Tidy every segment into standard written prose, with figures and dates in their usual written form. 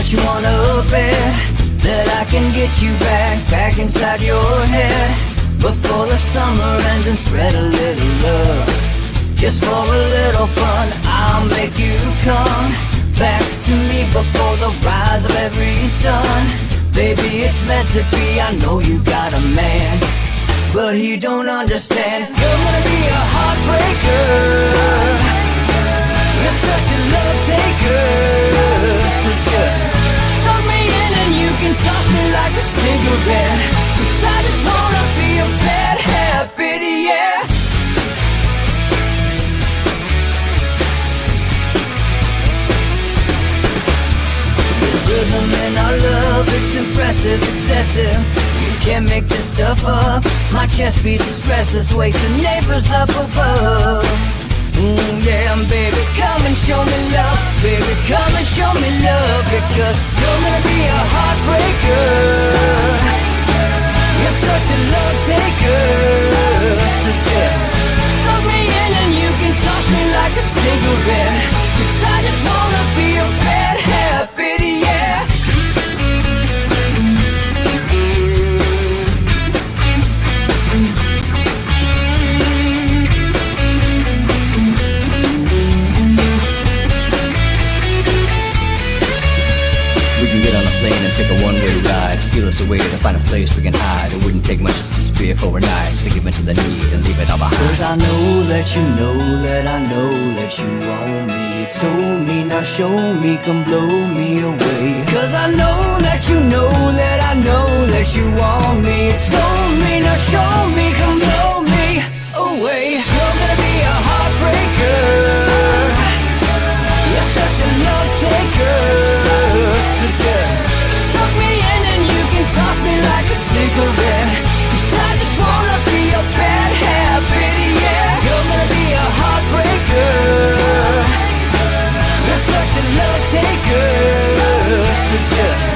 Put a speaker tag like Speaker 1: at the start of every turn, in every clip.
Speaker 1: Don't you wanna bet that I can get you back inside your head before the summer ends, and spread a little love? Just for a little fun, I'll make you come back to me before the rise of every sun. Baby, it's meant to be. I know you got a man, but he don't understand. You're gonna be a heartbreaker. You're such a love taker. So just suck me in and you can toss me like a cigarette. 'Cause I just wanna be a bad habit, yeah. There's rhythm in our love, it's impressive, excessive. You can't make this stuff up. My chest beats, it's restless, wakes the neighbors up above. Yeah, baby, come and show me love. Baby, come and show me love. Because you're gonna be a heartbreaker. You're such a love taker. So just suck me in and you can toss me like a cigarette. 'Cause I just wanna be a bad habit, yeah.
Speaker 2: Take a one-way ride, steal us away to find a place we can hide. It wouldn't take much to spear for a night, just to give into the need and leave it all behind.
Speaker 1: 'Cause I know that you know that I know that you want me. You told me, now show me, come blow me away. 'Cause I know that you know that I know that you want me. You told me, now show me, come blow me away. You're gonna be a heartbreaker. You're such a love taker. So just suck me in and you can toss me like a cigarette. 'Cause I just wanna be a bad habit, yeah. You're gonna be a heartbreaker. You're such a love taker. So just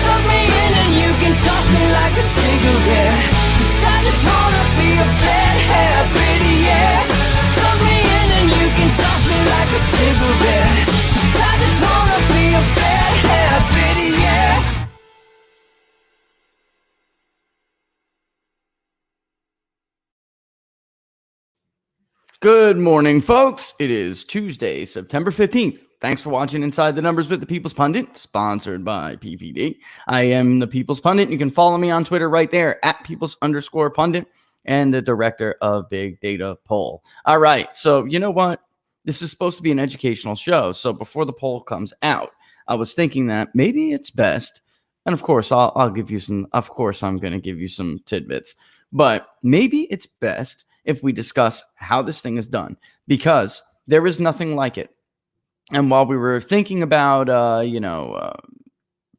Speaker 1: suck me in and you can toss me like a cigarette. 'Cause I just wanna be a bad habit, yeah. Suck me in and you can toss me like a cigarette. 'Cause I just wanna be a bad habit, yeah.
Speaker 3: Good morning, folks. It is Tuesday, September 15th. Thanks for watching Inside the Numbers with the People's Pundit, sponsored by PPD. I am the People's Pundit. You can follow me on Twitter right there at Peoples_Pundit and the director of Big Data Poll. All right. So you know what? This is supposed to be an educational show. So before the poll comes out, I was thinking that maybe it's best. And of course, I'll give you some, of course, I'm going to give you some tidbits, but maybe it's best if we discuss how this thing is done, because there is nothing like it. And while we were thinking about,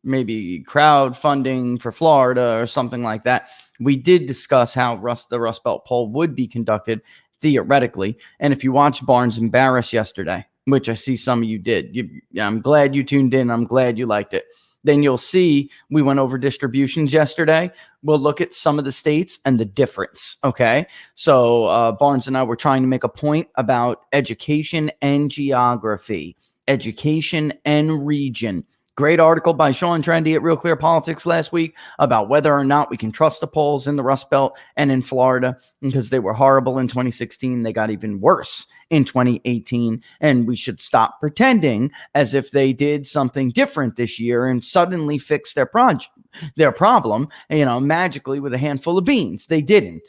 Speaker 3: maybe crowdfunding for Florida or something like that, we did discuss how the Rust Belt poll would be conducted theoretically. And if you watched Barnes and Barris yesterday, which I see some of you did, I'm glad you tuned in. I'm glad you liked it. Then you'll see we went over distributions yesterday. We'll look at some of the states and the difference, okay? So Barnes and I were trying to make a point about education and geography, education and region. Great article by Sean Trendy at Real Clear Politics last week about whether or not we can trust the polls in the Rust Belt and in Florida, because they were horrible in 2016. They got even worse in 2018. And we should stop pretending as if they did something different this year and suddenly fix their problem, magically with a handful of beans. They didn't.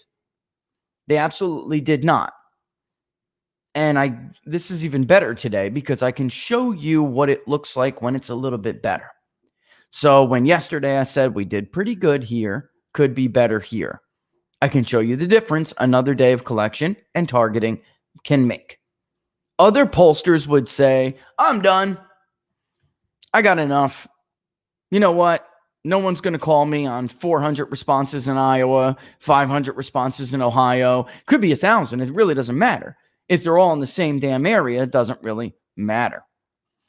Speaker 3: They absolutely did not. And this is even better today because I can show you what it looks like when it's a little bit better. So when yesterday I said we did pretty good here, could be better here, I can show you the difference another day of collection and targeting can make. Other pollsters would say, I'm done. I got enough. You know what? No one's going to call me on 400 responses in Iowa, 500 responses in Ohio. Could be 1,000. It really doesn't matter. If they're all in the same damn area, it doesn't really matter.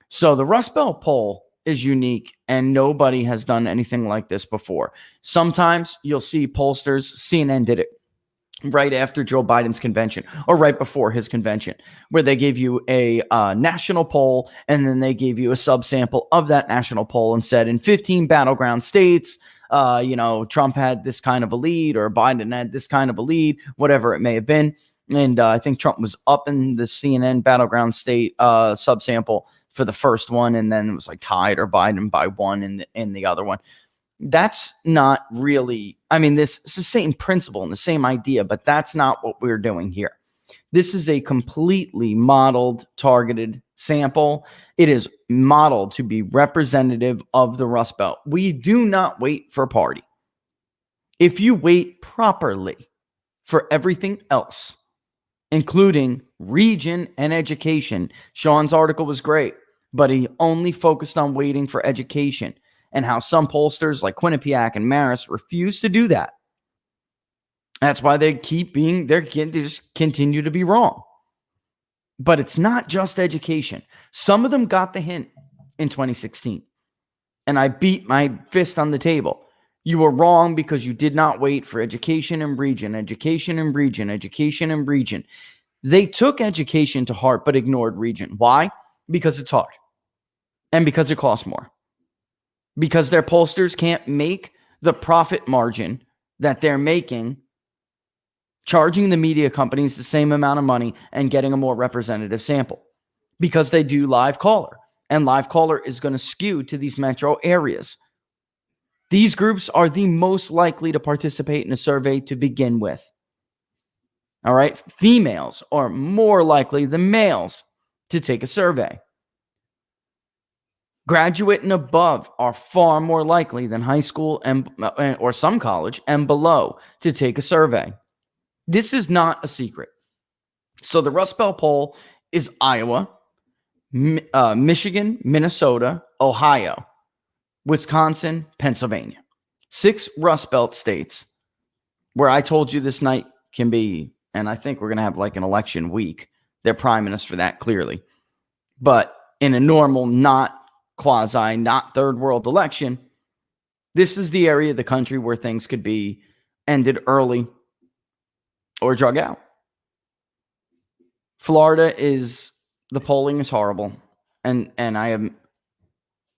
Speaker 3: So the Rust Belt poll is unique, and nobody has done anything like this before. Sometimes you'll see pollsters, CNN did it. right after Joe Biden's convention or right before his convention, where they gave you a national poll and then they gave you a subsample of that national poll and said in 15 battleground states, Trump had this kind of a lead or Biden had this kind of a lead, whatever it may have been. And I think Trump was up in the CNN battleground state subsample for the first one, and then it was like tied or Biden by one in the other one. That's not really, it's the same principle and the same idea, but that's not what we're doing here. This is a completely modeled, targeted sample. It is modeled to be representative of the Rust Belt. We do not wait for party. If you wait properly for everything else, including region and education, Sean's article was great, but he only focused on waiting for education and how some pollsters like Quinnipiac and Marist refuse to do that. That's why they just continue to be wrong. But it's not just education. Some of them got the hint in 2016. And I beat my fist on the table. You were wrong because you did not wait for education and region, education and region, education and region. They took education to heart but ignored region. Why? Because it's hard. And because it costs more. Because their pollsters can't make the profit margin that they're making charging the media companies the same amount of money and getting a more representative sample. Because they do live caller. And live caller is going to skew to these metro areas. These groups are the most likely to participate in a survey to begin with. All right? Females are more likely than males to take a survey. Graduate and above are far more likely than high school and or some college and below to take a survey. This is not a secret. So the Rust Belt poll is Iowa, Michigan, Minnesota, Ohio, Wisconsin, Pennsylvania. 6 Rust Belt states where I told you this night can be, and I think we're going to have like an election week. They're priming us for that clearly. But in a normal, not third world election, this is the area of the country where things could be ended early or drug out. Florida the polling is horrible. And I am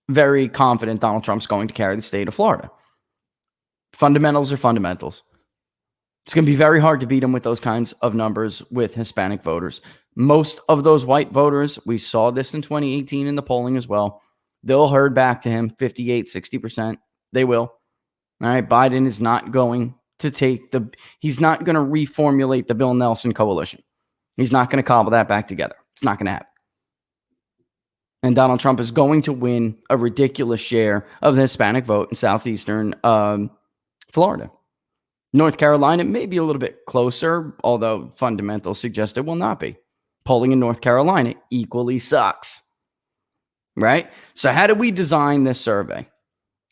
Speaker 3: very confident Donald Trump's going to carry the state of Florida. Fundamentals are fundamentals. It's going to be very hard to beat him with those kinds of numbers with Hispanic voters. Most of those white voters, we saw this in 2018 in the polling as well. They'll herd back to him 58, 60%. They will. All right. Biden is not going to he's not going to reformulate the Bill Nelson coalition. He's not going to cobble that back together. It's not going to happen. And Donald Trump is going to win a ridiculous share of the Hispanic vote in southeastern Florida. North Carolina may be a little bit closer, although fundamentals suggest it will not be. Polling in North Carolina equally sucks. Right? So how did we design this survey?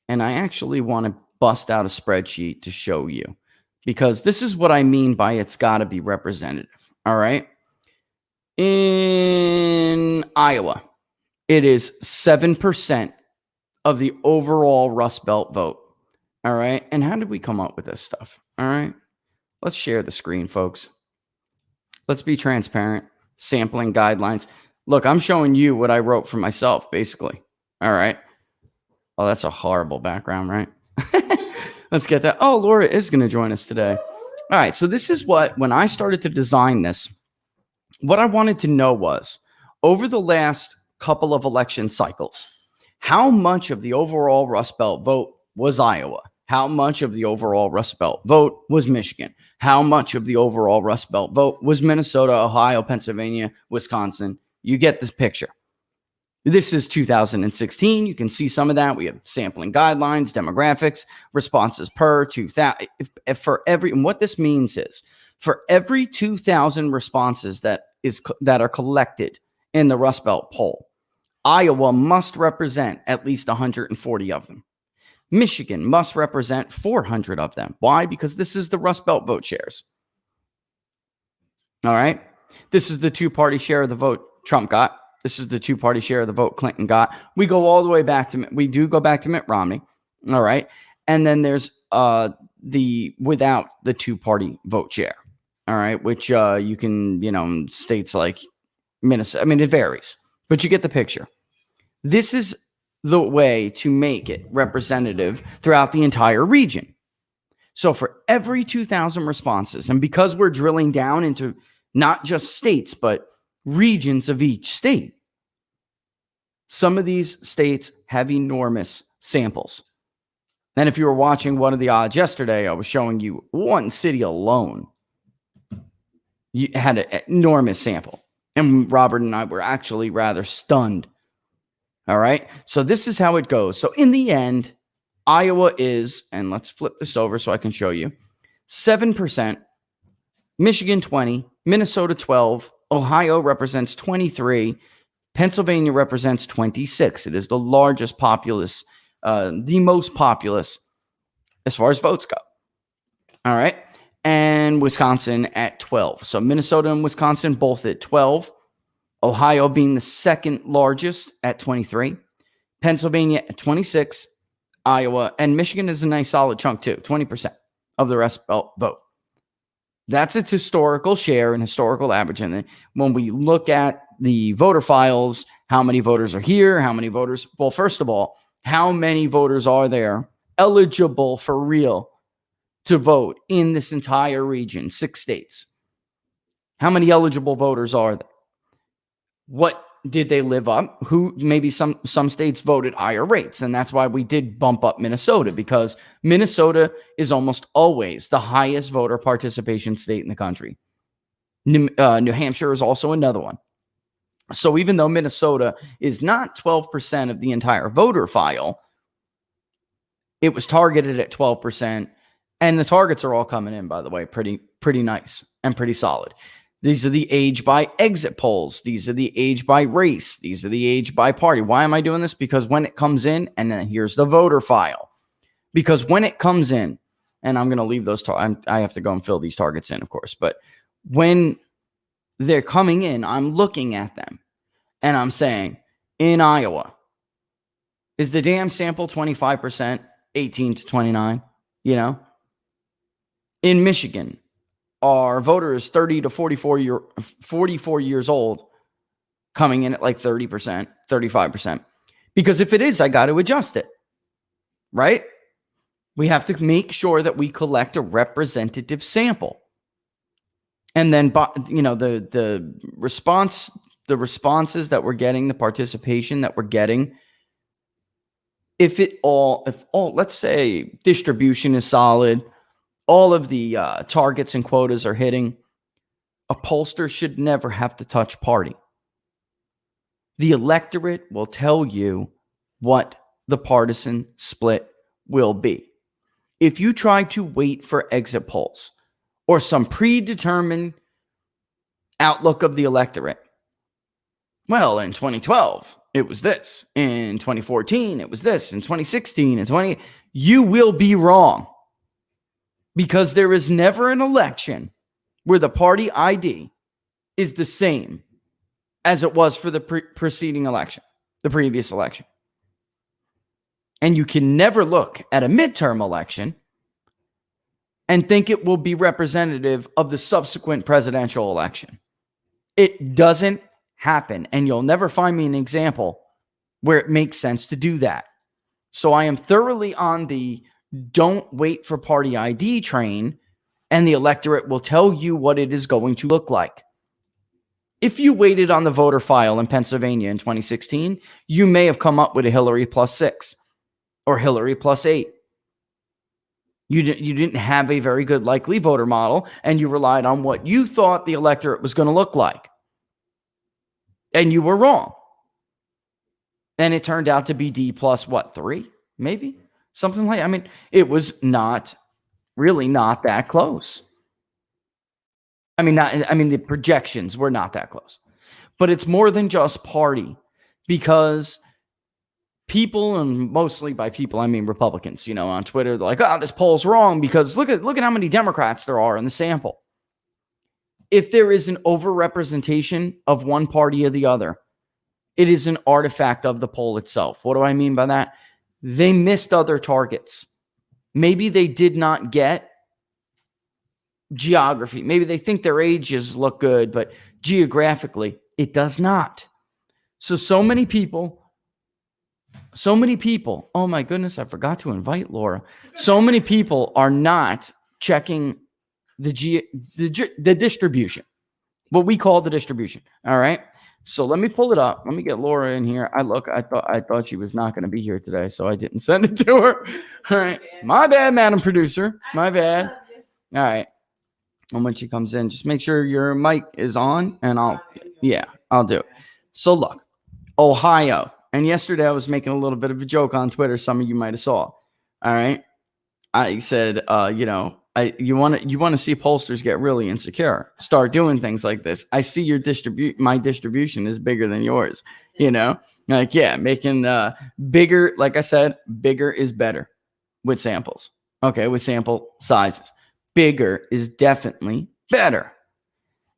Speaker 3: And I actually want to bust out a spreadsheet to show you, because this is what I mean by it's got to be representative. All right. In Iowa, it is 7% of the overall Rust Belt vote. All right. And how did we come up with this stuff? All right. Let's share the screen, folks. Let's be transparent. Sampling guidelines. Look, I'm showing you what I wrote for myself, basically. All right. Oh, that's a horrible background, right? Let's get that. Oh, Laura is going to join us today. All right. So this is when I started to design this, what I wanted to know was, over the last couple of election cycles, how much of the overall Rust Belt vote was Iowa? How much of the overall Rust Belt vote was Michigan? How much of the overall Rust Belt vote was Minnesota, Ohio, Pennsylvania, Wisconsin? You get this picture. This is 2016. You can see some of that. We have sampling guidelines, demographics, responses per 2,000. And what this means is, for every 2,000 responses that are collected in the Rust Belt poll, Iowa must represent at least 140 of them. Michigan must represent 400 of them. Why? Because this is the Rust Belt vote shares. All right. This is the two-party share of the vote Trump got. This is the two-party share of the vote Clinton got. We go all the way back to Mitt Romney. All right. And then there's without the two-party vote share. All right, which you can, states like Minnesota. I mean, it varies, but you get the picture. This is the way to make it representative throughout the entire region. So for every 2,000 responses, and because we're drilling down into not just states, but regions of each state, some of these states have enormous samples. And if you were watching one of the odds yesterday, I was showing you one city alone. You had an enormous sample. And Robert and I were actually rather stunned. All right. So this is how it goes. So in the end, Iowa is, and let's flip this over so I can show you, 7%, Michigan 20, Minnesota 12, Ohio represents 23, Pennsylvania represents 26. It is the largest populace, the most populous as far as votes go. All right. And Wisconsin at 12. So Minnesota and Wisconsin both at 12. Ohio being the second largest at 23. Pennsylvania at 26. Iowa and Michigan is a nice solid chunk too, 20% of the Rust Belt vote. That's its historical share and historical average. And then when we look at the voter files, how many voters are here, how many voters, well, first of all, how many voters are there eligible for real to vote in this entire region, 6 states? How many eligible voters are there? What did they live up? Who, maybe some states voted higher rates. And that's why we did bump up Minnesota, because Minnesota is almost always the highest voter participation state in the country. New Hampshire is also another one. So even though Minnesota is not 12% of the entire voter file, it was targeted at 12%. And the targets are all coming in, by the way, pretty nice and pretty solid. These are the age by exit polls. These are the age by race. These are the age by party. Why am I doing this? Because when it comes in, and then here's the voter file. Because when it comes in, and I'm going to leave those, I have to go and fill these targets in, of course. But when they're coming in, I'm looking at them and I'm saying, in Iowa, is the damn sample 25%, 18 to 29? In Michigan, our voter is 30 to 44 years old, coming in at like 30%, 35%. Because if it is, I got to adjust it, right? We have to make sure that we collect a representative sample. And then, the responses that we're getting, the participation that we're getting, if let's say distribution is solid, all of the targets and quotas are hitting, a pollster should never have to touch party. The electorate will tell you what the partisan split will be. If you try to wait for exit polls or some predetermined outlook of the electorate, well, in 2012, it was this. In 2014, it was this. In 2016, you will be wrong. Because there is never an election where the party ID is the same as it was for the preceding election, the previous election. And you can never look at a midterm election and think it will be representative of the subsequent presidential election. It doesn't happen. And you'll never find me an example where it makes sense to do that. So I am thoroughly on the don't wait for party ID train, and the electorate will tell you what it is going to look like. If you waited on the voter file in Pennsylvania in 2016, you may have come up with a Hillary +6 or Hillary +8. You didn't have a very good likely voter model, and you relied on what you thought the electorate was going to look like. And you were wrong. And it turned out to be D plus 3, maybe? Something like, it was really not that close. The projections were not that close. But it's more than just party, because people, and mostly by people, I mean Republicans, on Twitter, they're like, this poll's wrong because look at how many Democrats there are in the sample. If there is an overrepresentation of one party or the other, it is an artifact of the poll itself. What do I mean by that? They missed other targets. Maybe they did not get geography. Maybe they think their ages look good, but geographically, it does not. So many people. Oh my goodness, I forgot to invite Laura. So many people are not checking the distribution, what we call the distribution. All right. So let me pull it up. Let me get Laura in here. I thought she was not going to be here today, so I didn't send it to her. All right. My bad, Madam Producer. My bad. All right. And when she comes in, just make sure your mic is on, and I'll do it. So look, Ohio. And yesterday I was making a little bit of a joke on Twitter. Some of you might have saw. All right. I said, you want to see pollsters get really insecure. Start doing things like this. I see your my distribution is bigger than yours. Making bigger. Like I said, bigger is better with samples. Okay, with sample sizes, bigger is definitely better.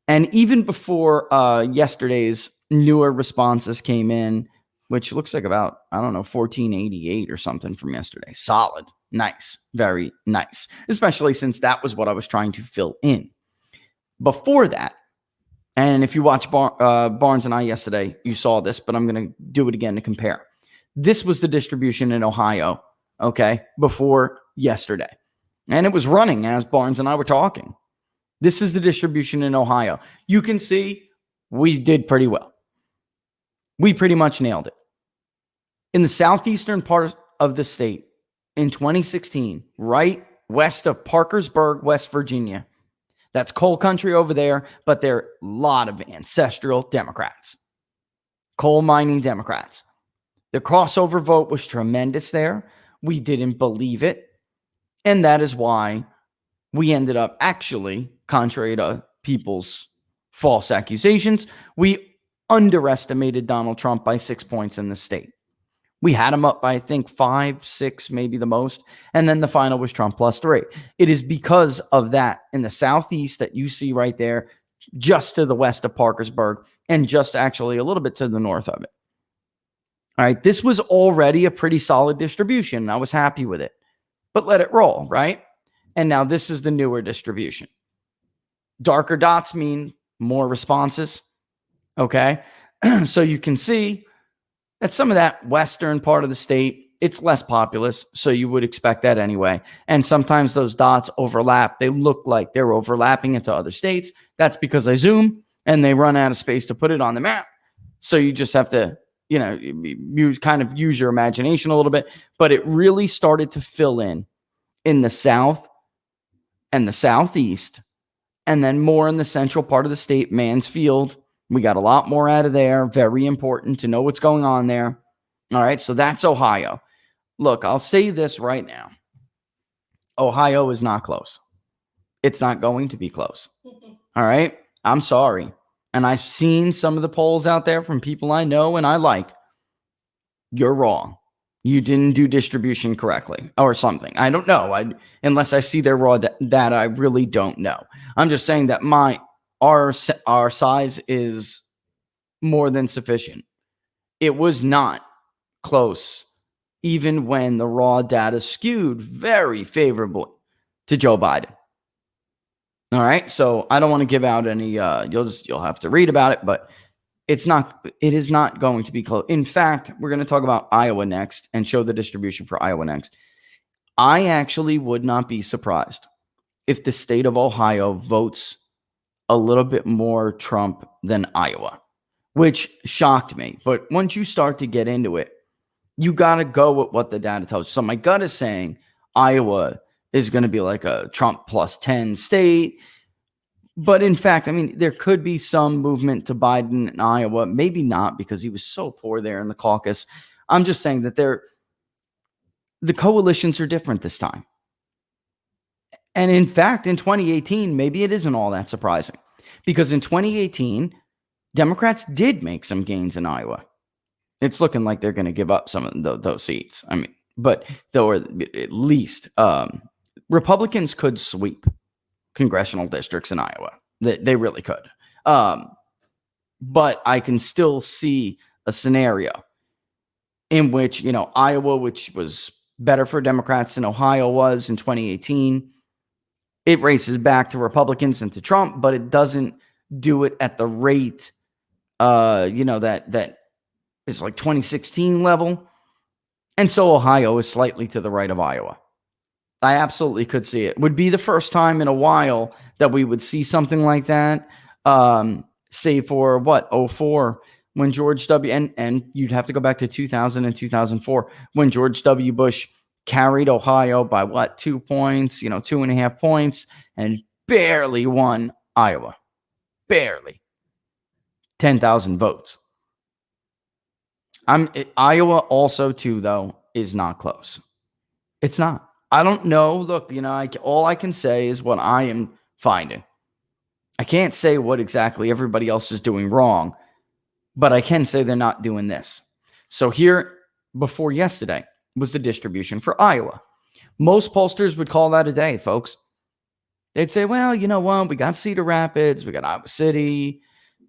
Speaker 3: And even before yesterday's newer responses came in, which looks like about 1488 or something from yesterday. Solid. Nice. Very nice. Especially since that was what I was trying to fill in. Before that, and if you watched Barnes and I yesterday, you saw this, but I'm going to do it again to compare. This was the distribution in Ohio, okay, before yesterday. And it was running as Barnes and I were talking. This is the distribution in Ohio. You can see we did pretty well. We pretty much nailed it. In the southeastern part of the state, in 2016, right west of Parkersburg, West Virginia. That's coal country over there, but there are a lot of ancestral Democrats, coal mining Democrats. The crossover vote was tremendous there. We didn't believe it. And that is why we ended up actually, contrary to people's false accusations, we underestimated Donald Trump by 6 points in the state. We had him up by, I think, 5, 6, maybe the most. And then the final was Trump +3. It is because of that in the southeast that you see right there, just to the west of Parkersburg and just actually a little bit to the north of it. All right. This was already a pretty solid distribution. I was happy with it, but let it roll. Right. And now this is the newer distribution. Darker dots mean more responses. Okay. So you can see that some of that western part of the state, it's less populous, so you would expect that anyway. And sometimes those dots overlap. They look like they're overlapping into other states. That's because I zoom and they run out of space to put it on the map. So you just have to, use your imagination a little bit. But it really started to fill in the south and the southeast, and then more in the central part of the state, Mansfield. We got a lot more out of there. Very important to know what's going on there. All right, so that's Ohio. Look, I'll say this right now. Ohio is not close. It's not going to be close. All right, I'm sorry. And I've seen some of the polls out there from people I know and I like. You're wrong. You didn't do distribution correctly or something. I don't know. Unless I see their raw data, I really don't know. I'm just saying that our size is more than sufficient. It was not close, even when the raw data skewed very favorably to Joe Biden. All right, so I don't want to give out any. You'll have to read about it, but it is not going to be close. In fact, we're going to talk about Iowa next and show the distribution for Iowa next. I actually would not be surprised if the state of Ohio votes a little bit more Trump than Iowa, which shocked me. But once you start to get into it, you got to go with what the data tells you. So my gut is saying Iowa is going to be like a Trump +10 state. But in fact, there could be some movement to Biden in Iowa. Maybe not, because he was so poor there in the caucus. I'm just saying that the coalitions are different this time. And in fact, in 2018, maybe it isn't all that surprising, because in 2018, Democrats did make some gains in Iowa. It's looking like they're going to give up some of those seats. But though, at least Republicans could sweep congressional districts in Iowa. They really could. But I can still see a scenario in which, Iowa, which was better for Democrats than Ohio was in 2018, it races back to Republicans and to Trump, but it doesn't do it at the rate, that is like 2016 level. And so Ohio is slightly to the right of Iowa. I absolutely could see it. Would be the first time in a while that we would see something like that. Say for what, 04, when George W. and you'd have to go back to 2000 and 2004 when George W. Bush carried Ohio by what, 2 points, 2.5 points, and barely won Iowa. Barely. 10,000 votes. Iowa also, too, though, is not close. It's not. I don't know. Look, all I can say is what I am finding. I can't say what exactly everybody else is doing wrong, but I can say they're not doing this. So here, before yesterday, was the distribution for Iowa. Most pollsters would call that a day, folks. They'd say, well, you know what? We got Cedar Rapids. We got Iowa City.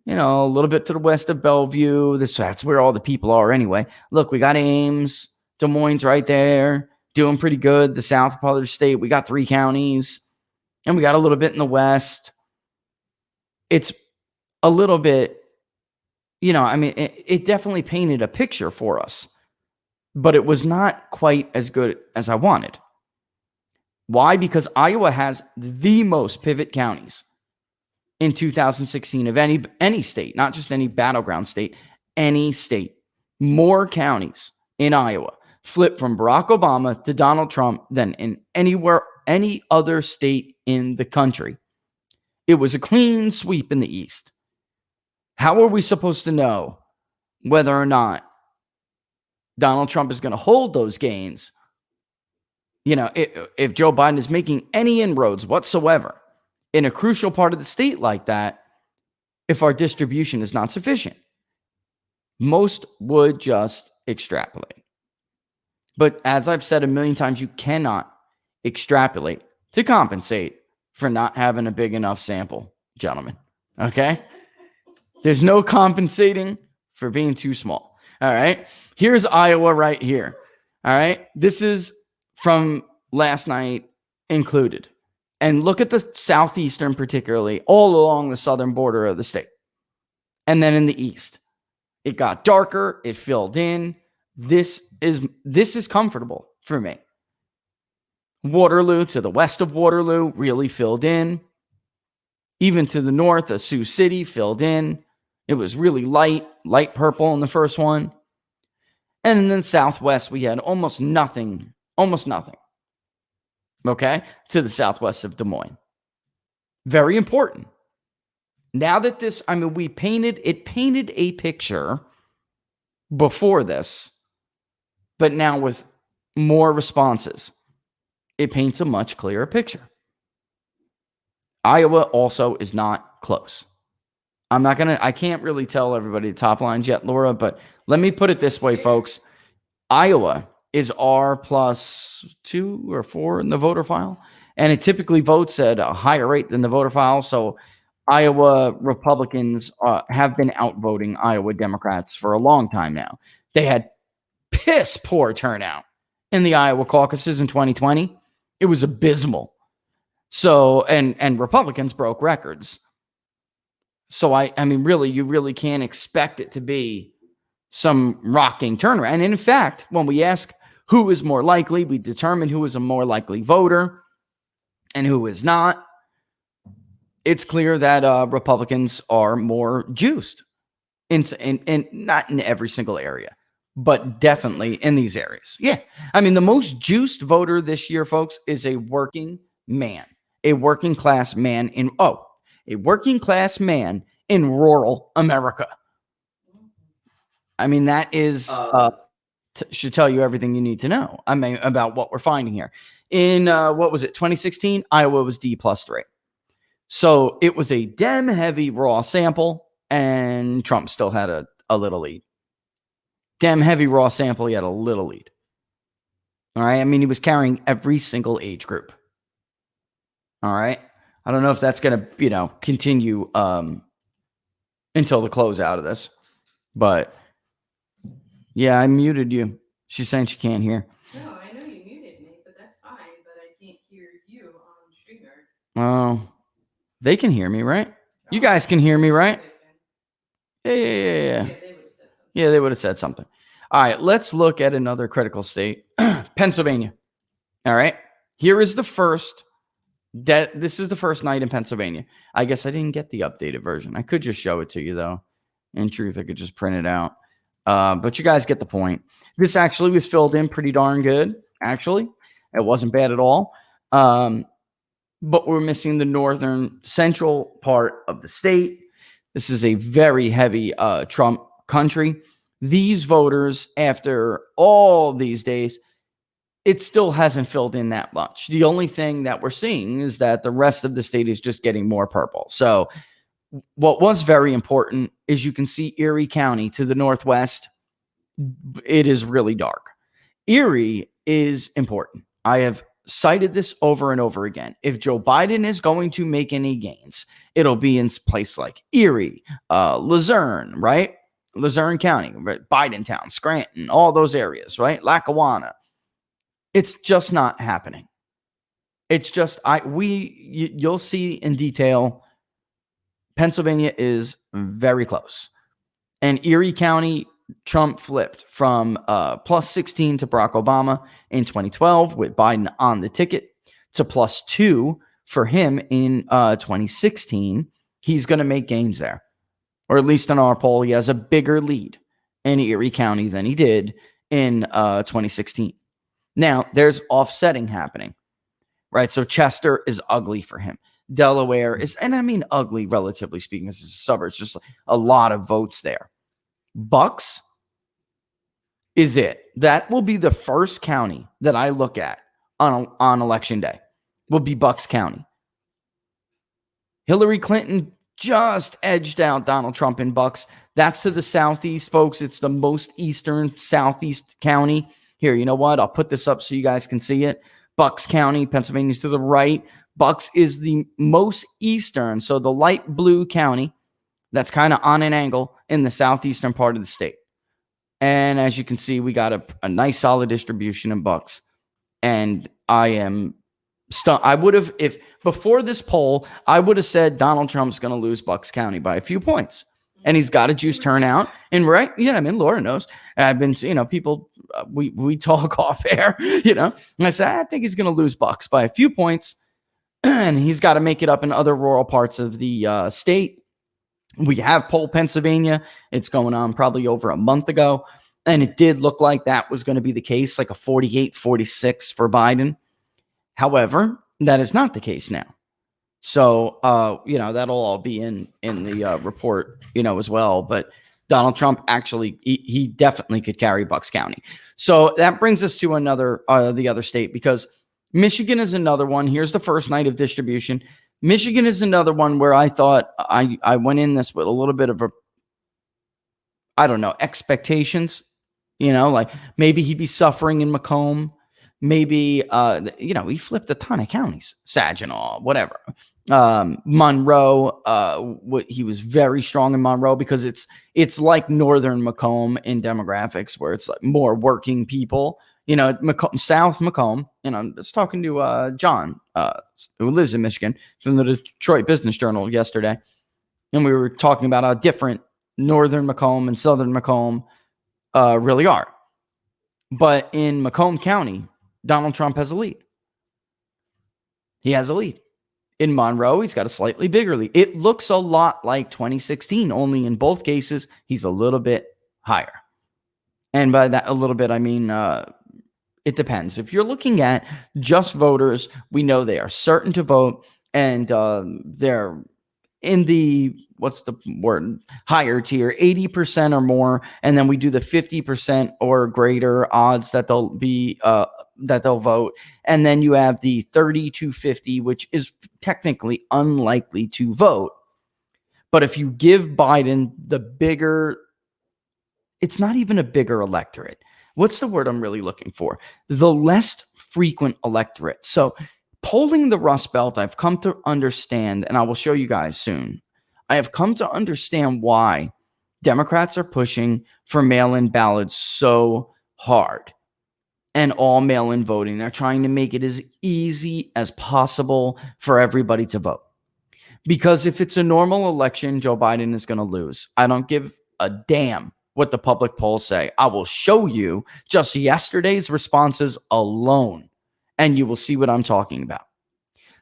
Speaker 3: A little bit to the west of Bellevue. That's where all the people are anyway. Look, we got Ames. Des Moines right there. Doing pretty good. The south part of the state, we got 3 counties. And we got a little bit in the west. It's a little bit, it definitely painted a picture for us. But it was not quite as good as I wanted. Why? Because Iowa has the most pivot counties in 2016 of any state, not just any battleground state, any state. More counties in Iowa flipped from Barack Obama to Donald Trump than in any other state in the country. It was a clean sweep in the East. How are we supposed to know whether or not Donald Trump is going to hold those gains? If Joe Biden is making any inroads whatsoever in a crucial part of the state like that, if our distribution is not sufficient. Most would just extrapolate. But as I've said a million times, you cannot extrapolate to compensate for not having a big enough sample, gentlemen. Okay? There's no compensating for being too small. All right? Here's Iowa right here. All right? This is from last night included. And look at the southeastern, particularly, all along the southern border of the state. And then in the east, it got darker. It filled in. This is comfortable for me. Waterloo to the west of Waterloo really filled in. Even to the north of Sioux City filled in. It was really light purple in the first one. And then southwest, we had almost nothing. Okay, to the southwest of Des Moines. Very important. Now that it painted a picture before this, but now with more responses, it paints a much clearer picture. Iowa also is not close. I can't really tell everybody the top lines yet, Laura, but let me put it this way, folks. Iowa is R plus 2 or 4 in the voter file. And it typically votes at a higher rate than the voter file. So Iowa Republicans have been outvoting Iowa Democrats for a long time now. They had piss poor turnout in the Iowa caucuses in 2020. It was abysmal. So, and Republicans broke records. So really, you really can't expect it to be some rocking turnaround. And in fact, when we ask who is more likely, we determine who is a more likely voter and who is not. It's clear that Republicans are more juiced in not in every single area, but definitely in these areas. Yeah. The most juiced voter this year, folks, is a working man, a working class man in rural America. That is should tell you everything you need to know. About what we're finding here. In 2016, Iowa was D+3. So it was a Dem heavy raw sample, and Trump still had a little lead. Dem heavy raw sample, he had a little lead. All right. He was carrying every single age group. All right. I don't know if that's going to, continue until the closeout of this, but yeah, I muted you. She's saying she can't hear.
Speaker 4: No, I know you muted me, but that's fine. But I can't hear you on StreamYard.
Speaker 3: Oh, they can hear me, right? You guys can hear me, right? Yeah. Yeah, they would have said something. All right, let's look at another critical state, Pennsylvania. All right, here is the first. This is the first night in Pennsylvania. I guess I didn't get the updated version. I could just show it to you, though. In truth, I could just print it out. But you guys get the point. This actually was filled in pretty darn good, actually. It wasn't bad at all. But we're missing the northern central part of the state. This is a very heavy Trump country. These voters, after all these days, it still hasn't filled in that much. The only thing that we're seeing is that the rest of the state is just getting more purple. So what was very important is you can see Erie County to the northwest. It is really dark. Erie is important. I have cited this over and over again. If Joe Biden is going to make any gains, it'll be in place like Erie, Luzerne, right? Luzerne County, right? Bidentown, Scranton, all those areas, right? Lackawanna. It's just not happening. It's just you'll see in detail. Pennsylvania is very close, and Erie County, Trump flipped from plus 16 to Barack Obama in 2012 with Biden on the ticket to plus 2 for him in 2016. He's going to make gains there, or at least in our poll, he has a bigger lead in Erie County than he did in 2016. Now, there's offsetting happening, right? So Chester is ugly for him. Delaware is, and I mean ugly, relatively speaking, this is a suburb. It's just a lot of votes there. Bucks is it. That will be the first county that I look at on election day, will be Bucks County. Hillary Clinton just edged out Donald Trump in Bucks. That's to the southeast, folks. It's the most eastern southeast county. Here, you know what? I'll put this up so you guys can see it. Bucks County, Pennsylvania's to the right. Bucks is the most eastern, so the light blue county that's kind of on an angle in the southeastern part of the state. And as you can see, we got a nice solid distribution in Bucks. And I am stunned. I would have, if before this poll, I would have said Donald Trump's going to lose Bucks County by a few points. And he's got a juice turnout. And right, I mean, Laura knows. I've been, people, we talk off air, and I said, I think he's going to lose Bucks by a few points. And he's got to make it up in other rural parts of the state. We have poll Pennsylvania. It's going on probably over a month ago. And it did look like that was going to be the case, like a 48-46 for Biden. However, that is not the case now. So, that'll all be in the report, as well. But Donald Trump actually, he definitely could carry Bucks County. So that brings us to the other state, because Michigan is another one. Here's the first night of distribution. Michigan is another one where I thought I went in this with a little bit of expectations, like maybe he'd be suffering in Macomb. Maybe, he flipped a ton of counties, Saginaw, whatever. Monroe, he was very strong in Monroe because it's like northern Macomb in demographics, where it's like more working people. South Macomb, I was talking to John, who lives in Michigan, from the Detroit Business Journal yesterday. And we were talking about how different northern Macomb and southern Macomb really are. But in Macomb County, Donald Trump has a lead. He has a lead. In Monroe, he's got a slightly bigger lead. It looks a lot like 2016, only in both cases, he's a little bit higher. And by that a little bit, I mean, it depends. If you're looking at just voters, we know they are certain to vote, and they're in the, what's the word, higher tier, 80% or more. And then we do the 50% or greater odds that they'll be, that they'll vote. And then you have the 30 to 50, which is technically unlikely to vote. But if you give Biden the bigger, it's not even a bigger electorate. What's the word I'm really looking for? The less frequent electorate. So polling the Rust Belt, I've come to understand, and I will show you guys soon, I have come to understand why Democrats are pushing for mail-in ballots so hard. and all mail-in voting. They're trying to make it as easy as possible for everybody to vote. Because if it's a normal election, Joe Biden is going to lose. I don't give a damn what the public polls say. I will show you just yesterday's responses alone, and you will see what I'm talking about.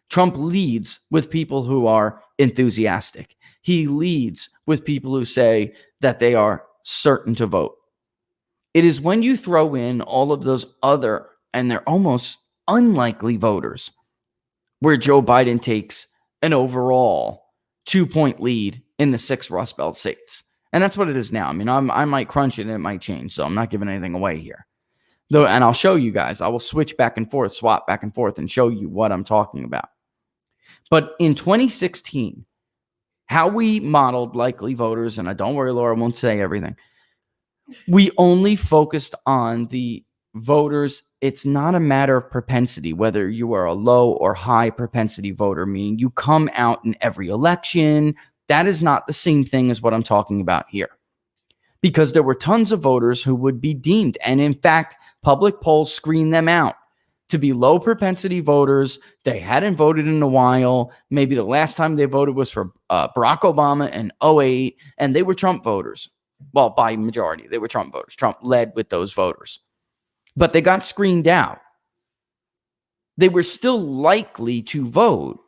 Speaker 3: Trump leads with people who are enthusiastic. He leads with people who say that they are certain to vote. It is when you throw in all of those other, and they're almost unlikely voters, where Joe Biden takes an overall 2-point lead in the 6 Rust Belt states. And that's what it is now. I mean, I might crunch it and it might change, so I'm not giving anything away here. Though, and I'll show you guys. I will switch back and forth, swap back and forth, and show you what I'm talking about. But in 2016, how we modeled likely voters, and don't worry, Laura, I won't say everything. We only focused on the voters. It's not a matter of propensity, whether you are a low or high propensity voter, meaning you come out in every election. That is not the same thing as what I'm talking about here. Because there were tons of voters who would be deemed, and in fact, public polls screen them out to be low propensity voters. They hadn't voted in a while. Maybe the last time they voted was for Barack Obama in 2008, and they were Trump voters. Well, by majority, they were Trump voters. Trump led with those voters. But they got screened out. They were still likely to vote,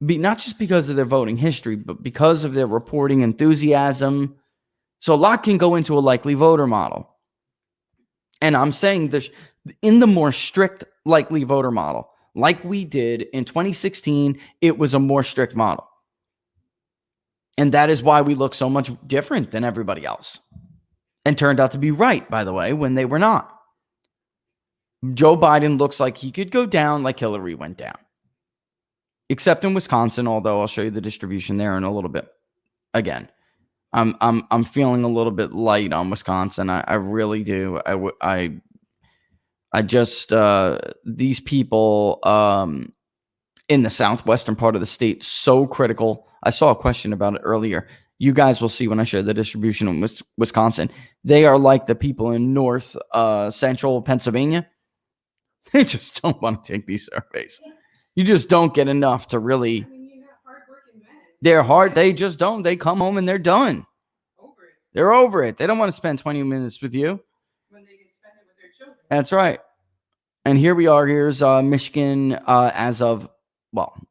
Speaker 3: not just because of their voting history, but because of their reporting enthusiasm. So a lot can go into a likely voter model. And I'm saying this in the more strict likely voter model, like we did in 2016, it was a more strict model. And that is why we look so much different than everybody else. And turned out to be right, by the way, when they were not. Joe Biden looks like he could go down like Hillary went down. Except in Wisconsin, although I'll show you the distribution there in a little bit. Again, I'm feeling a little bit light on Wisconsin. I really do. I just these people in the southwestern part of the state, so critical. I saw a question about it earlier. You guys will see when I show the distribution in Wisconsin. They are like the people in north central Pennsylvania. They just don't want to take these surveys. You just don't get enough to really. I mean, you have hardworking men. They're hard. They just don't. They come home and they're done. Over it. They're over it. They don't want to spend 20 minutes with you. When they can spend it with their children. That's right. And here we are. Here's Michigan as of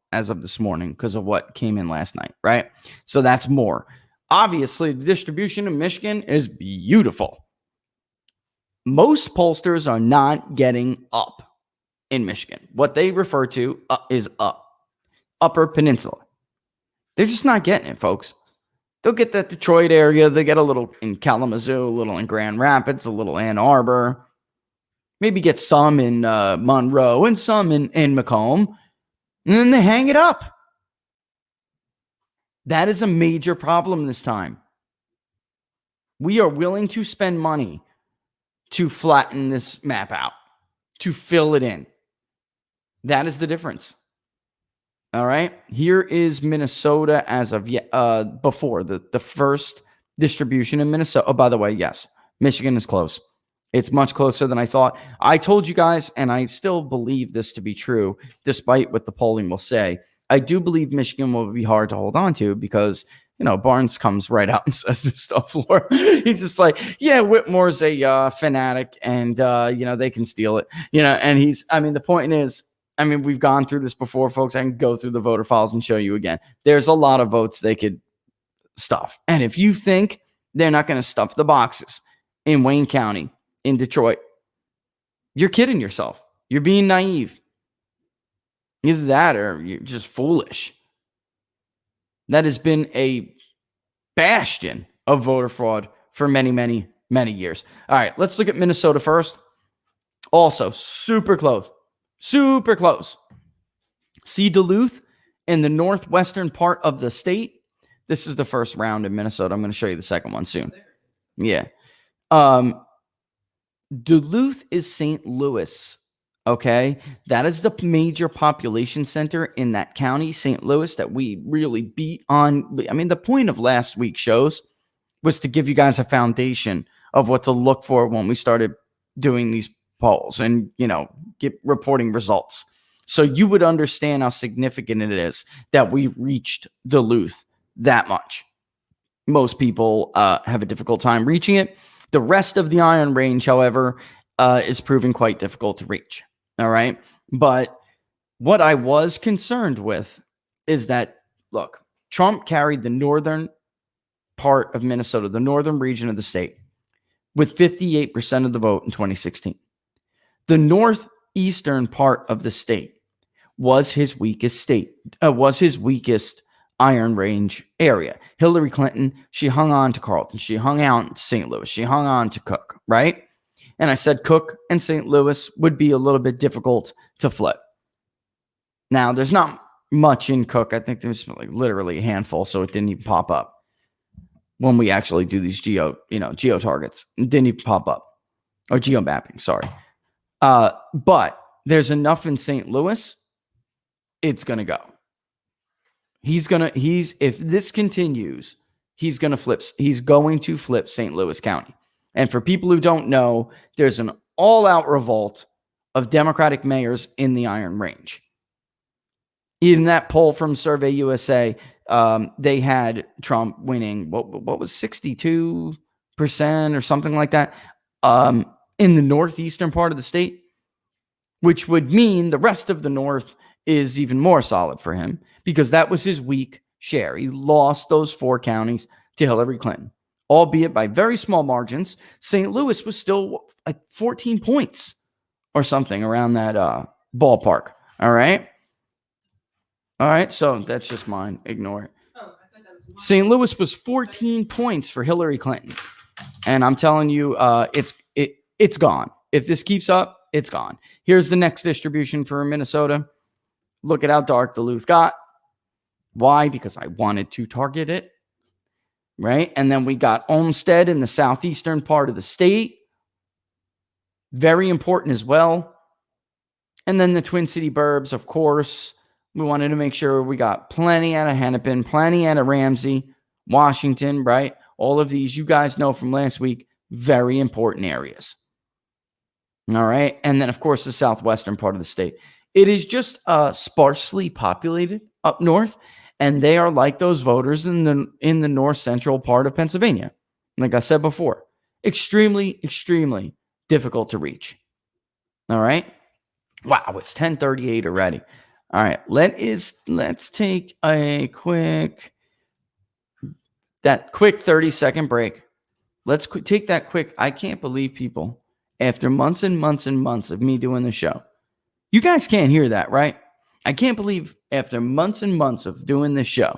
Speaker 3: this morning because of what came in last night, right? So that's more. Obviously, the distribution in Michigan is beautiful. Most pollsters are not getting up in Michigan. What they refer to is Upper Peninsula. They're just not getting it, folks. They'll get that Detroit area. They get a little in Kalamazoo, a little in Grand Rapids, a little Ann Arbor. Maybe get some in Monroe and some in Macomb. And then they hang it up. That is a major problem this time. We are willing to spend money to flatten this map out, to fill it in. That is the difference. All right. Here is Minnesota as of before the first distribution in Minnesota. Oh, by the way, yes, Michigan is close. It's much closer than I thought. I told you guys, and I still believe this to be true, despite what the polling will say. I do believe Michigan will be hard to hold on to because, Barnes comes right out and says this stuff. He's just like, yeah, Whitmore's a fanatic and, they can steal it, and the point is, we've gone through this before, folks. I can go through the voter files and show you again. There's a lot of votes they could stuff. And if you think they're not going to stuff the boxes in Wayne County, in Detroit, you're kidding yourself. You're being naive. Either that or you're just foolish. That has been a bastion of voter fraud for many, many, many years. All right, let's look at Minnesota first. Also, super close. Super close. See Duluth in the northwestern part of the state? This is the first round in Minnesota. I'm going to show you the second one soon. Yeah. Duluth is St. Louis, okay? That is the major population center in that county, St. Louis, that we really beat on. The point of last week's shows was to give you guys a foundation of what to look for when we started doing these polls and, get reporting results. So you would understand how significant it is that we reached Duluth that much. Most people have a difficult time reaching it. The rest of the Iron Range, however, is proving quite difficult to reach. All right. But what I was concerned with is that, look, Trump carried the northern part of Minnesota, the northern region of the state, with 58% of the vote in 2016. The northeastern part of the state was his weakest Iron Range area. Hillary Clinton, she hung on to Carlton. She hung out in St. Louis. She hung on to Cook, right? And I said Cook and St. Louis would be a little bit difficult to flip. Now, there's not much in Cook. I think there's like literally a handful, so it didn't even pop up when we actually do these geo targets. It didn't even pop up. Or geo mapping, sorry. But there's enough in St. Louis, it's going to go. If this continues, he's going to flip St. Louis County. And for people who don't know, there's an all-out revolt of Democratic mayors in the Iron Range. In that poll from Survey USA, they had Trump winning, what was 62% or something like that, in the northeastern part of the state, which would mean the rest of the North is even more solid for him because that was his weak share. He lost those 4 counties to Hillary Clinton, albeit by very small margins. St. Louis was still like 14 points or something around that ballpark. All right. So that's just mine. Ignore it. St. Louis was 14 points for Hillary Clinton. And I'm telling you, it's gone. If this keeps up, it's gone. Here's the next distribution for Minnesota. Look at how dark Duluth got. Why? Because I wanted to target it. Right? And then we got Olmsted in the southeastern part of the state. Very important as well. And then the Twin City burbs, of course. We wanted to make sure we got plenty out of Hennepin, plenty out of Ramsey, Washington, right? All of these, you guys know from last week, very important areas. All right. And then, of course, the southwestern part of the state. It is just sparsely populated up north, and they are like those voters in the north central part of Pennsylvania. Like I said before, extremely, extremely difficult to reach. All right. Wow, it's 10:38 already. All right, let's take a quick 30-second break. Let's take that quick. I can't believe people, after months and months and months of me doing the show, you guys can't hear that, right? I can't believe after months and months of doing this show,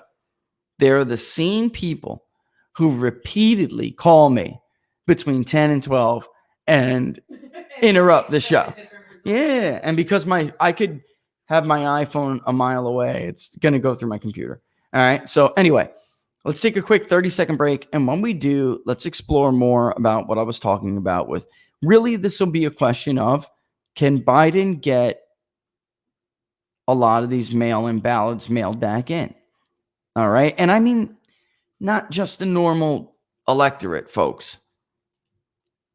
Speaker 3: there are the same people who repeatedly call me between 10 and 12 and interrupt the show. Yeah, and because I could have my iPhone a mile away, it's going to go through my computer. All right. So anyway, let's take a quick 30-second break. And when we do, let's explore more about what I was talking about with really, this will be a question of, can Biden get a lot of these mail-in ballots mailed back in? All right. And I mean, not just the normal electorate, folks.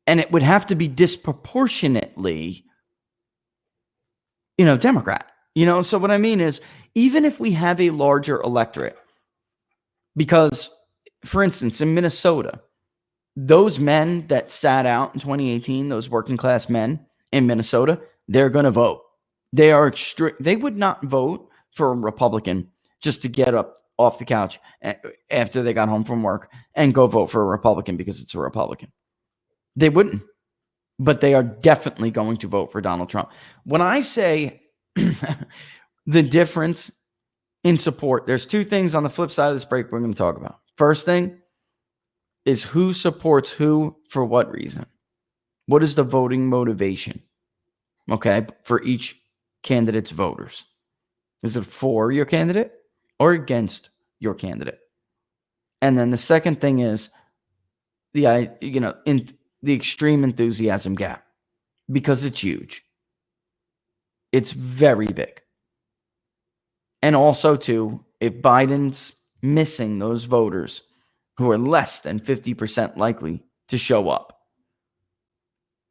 Speaker 3: And it would have to be disproportionately, Democrat. So what I mean is, even if we have a larger electorate, because, for instance, in Minnesota, those men that sat out in 2018, those working class men in Minnesota, they're going to vote. They would not vote for a Republican just to get up off the couch after they got home from work and go vote for a Republican because it's a Republican. They wouldn't. But they are definitely going to vote for Donald Trump. When I say the difference in support, there's 2 things on the flip side of this break we're going to talk about. First thing is who supports who for what reason. What is the voting motivation? Okay, for each candidate's voters. Is it for your candidate or against your candidate? And then the second thing is in the extreme enthusiasm gap, because it's huge. It's very big. And also, too, if Biden's missing those voters who are less than 50% likely to show up,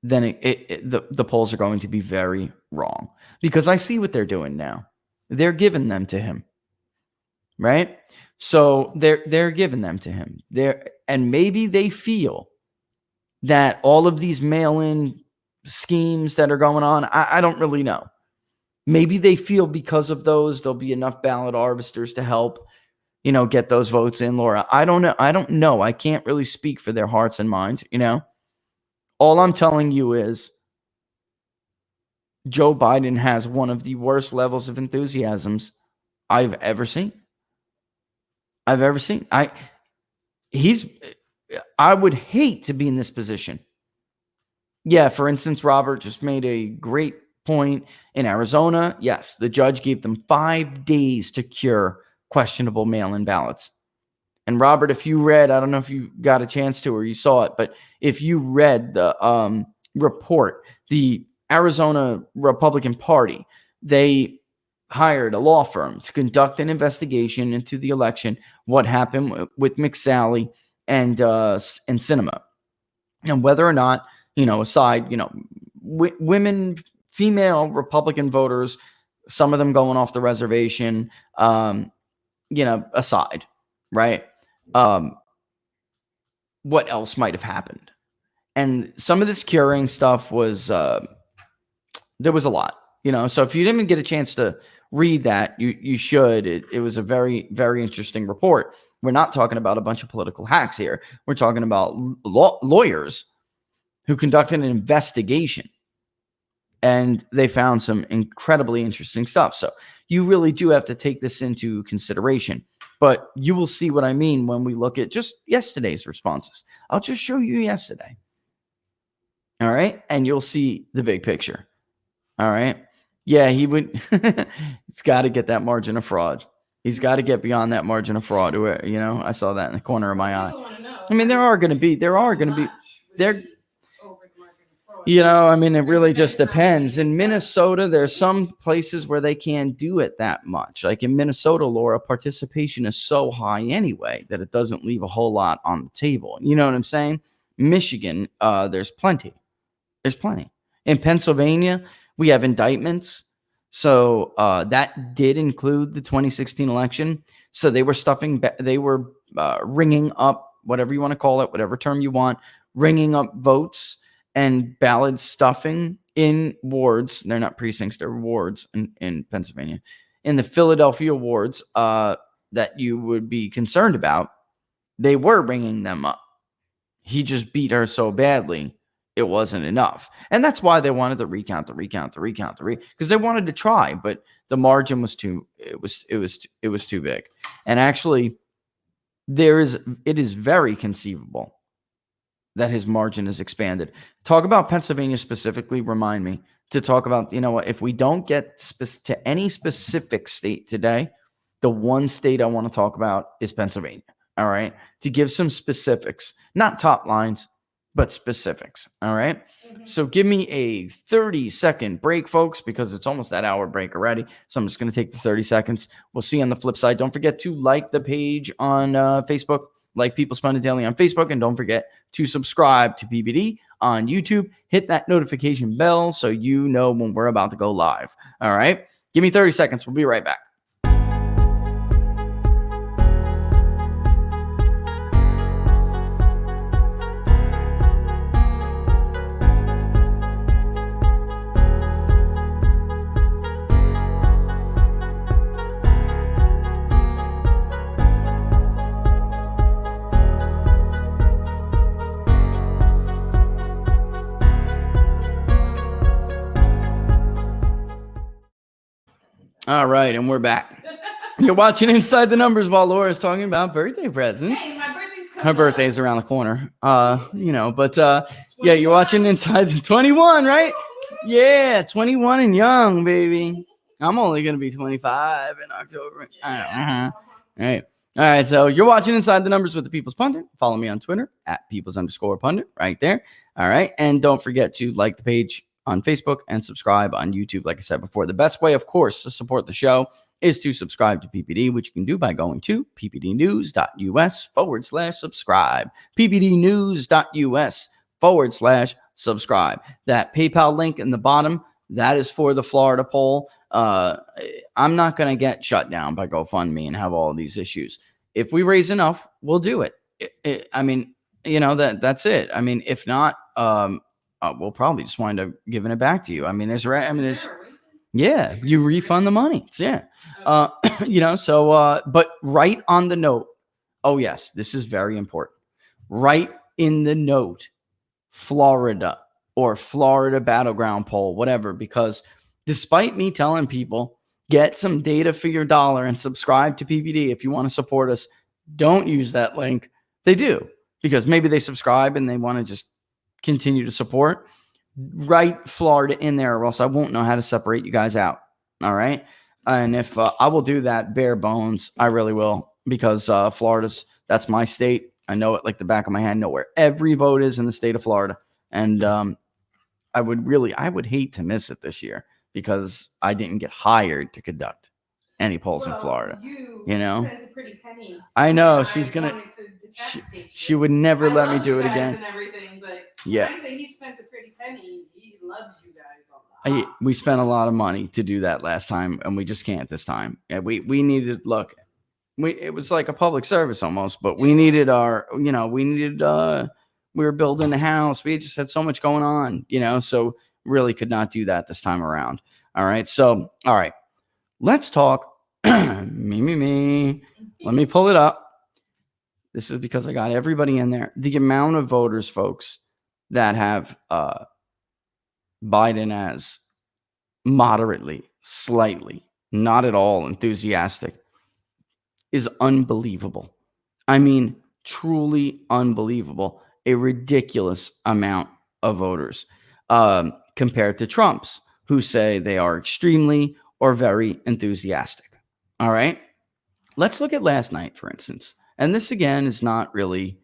Speaker 3: then the polls are going to be very wrong, because I see what they're doing now. They're giving them to him, right? So they're giving them to him. And maybe they feel that all of these mail-in schemes that are going on, I don't really know. Maybe they feel because of those, there'll be enough ballot harvesters to help, get those votes in, Laura. I don't know. I can't really speak for their hearts and minds, All I'm telling you is Joe Biden has one of the worst levels of enthusiasms I've ever seen. I would hate to be in this position. Yeah, for instance, Robert just made a great point in Arizona. Yes, the judge gave them 5 days to cure questionable mail-in ballots. And Robert, if you read, I don't know if you got a chance to or you saw it, but if you read the report, the Arizona Republican Party, they hired a law firm to conduct an investigation into the election, what happened with McSally and Sinema, and whether or not, aside, women, female Republican voters, some of them going off the reservation, aside, right? What else might have happened? And some of this curing stuff was, there was a lot, so if you didn't get a chance to read that, you should. It was a very, very interesting report. We're not talking about a bunch of political hacks here. We're talking about lawyers who conducted an investigation, and they found some incredibly interesting stuff. So you really do have to take this into consideration. But you will see what I mean when we look at just yesterday's responses. I'll just show you yesterday. All right? And you'll see the big picture. All right? Yeah, he would. He's got to get that margin of fraud. He's got to get beyond that margin of fraud. I saw that in the corner of my eye. I mean, there are going to be. It really just depends. In Minnesota, there's some places where they can't do it that much. Like in Minnesota, Laura, participation is so high anyway that it doesn't leave a whole lot on the table. You know what I'm saying? Michigan, there's plenty. There's plenty. In Pennsylvania, we have indictments. So that did include the 2016 election. So they were ringing up, whatever you want to call it, whatever term you want, ringing up votes and ballot stuffing in wards. They're not precincts, they're wards in Pennsylvania. In the Philadelphia wards that you would be concerned about, they were ringing them up. He just beat her so badly, it wasn't enough. And that's why they wanted to recount, because they wanted to try, but the margin was too big. And actually, it is very conceivable that his margin is expanded. Talk about Pennsylvania specifically. Remind me to talk about, if we don't get to any specific state today, the one state I want to talk about is Pennsylvania. All right. To give some specifics, not top lines, but specifics. All right. Mm-hmm. So give me a 30-second break, folks, because it's almost that hour break already. So I'm just going to take the 30 seconds. We'll see you on the flip side. Don't forget to like the page on Facebook. Like People's Pundit Daily on Facebook, and don't forget to subscribe to PBD on YouTube. Hit that notification bell so you know when we're about to go live. All right? Give me 30 seconds. We'll be right back. All right, and we're back. You're watching Inside the Numbers while Laura's talking about birthday presents.
Speaker 4: Hey, my birthday's coming
Speaker 3: Her birthday's around the corner. Yeah, you're watching Inside the 21, right? Yeah, 21 and young, baby. I'm only going to be 25 in October. All right, so you're watching Inside the Numbers with the People's Pundit. Follow me on Twitter at People's_Pundit right there. All right, and don't forget to like the page on Facebook and subscribe on YouTube. Like I said before, the best way, of course, to support the show is to subscribe to PPD, which you can do by going to ppdnews.us/subscribe. ppdnews.us/subscribe. subscribe. That PayPal link in the bottom, that is for the Florida poll. I'm not going to get shut down by GoFundMe and have all these issues. If we raise enough, we'll do it. I mean, that's it. I mean, if not, we'll probably just wind up giving it back to you. I mean, yeah, you refund the money. Yeah. But right on the note. Oh yes, this is very important. Right in the note, Florida or Florida Battleground Poll, whatever, because despite me telling people, get some data for your dollar and subscribe to PPD if you want to support us, don't use that link. They do, because maybe they subscribe and they want to just continue to support. Write Florida in there, or else I won't know how to separate you guys out. All right. And if I will do that bare bones, I really will, because that's my state. I know it like the back of my hand, know where every vote is in the state of Florida. And I would hate to miss it this year, because I didn't get hired to conduct any polls in Florida. You spent a pretty penny. I know she's gonna. She would never let me do it again. And everything, but yeah. When I say he spent a pretty penny, he loves you guys a lot. We spent a lot of money to do that last time, and we just can't this time. Yeah, we needed it was like a public service almost, but we needed we were building a house. We just had so much going on, so really could not do that this time around. All right. So, all right, let's talk. me. Let me pull it up. This is because I got everybody in there. The amount of voters, folks, that have Biden as moderately, slightly, not at all enthusiastic is unbelievable. I mean, truly unbelievable. A ridiculous amount of voters compared to Trump's, who say they are extremely or very enthusiastic. All right. Let's look at last night, for instance. And this, again, is not really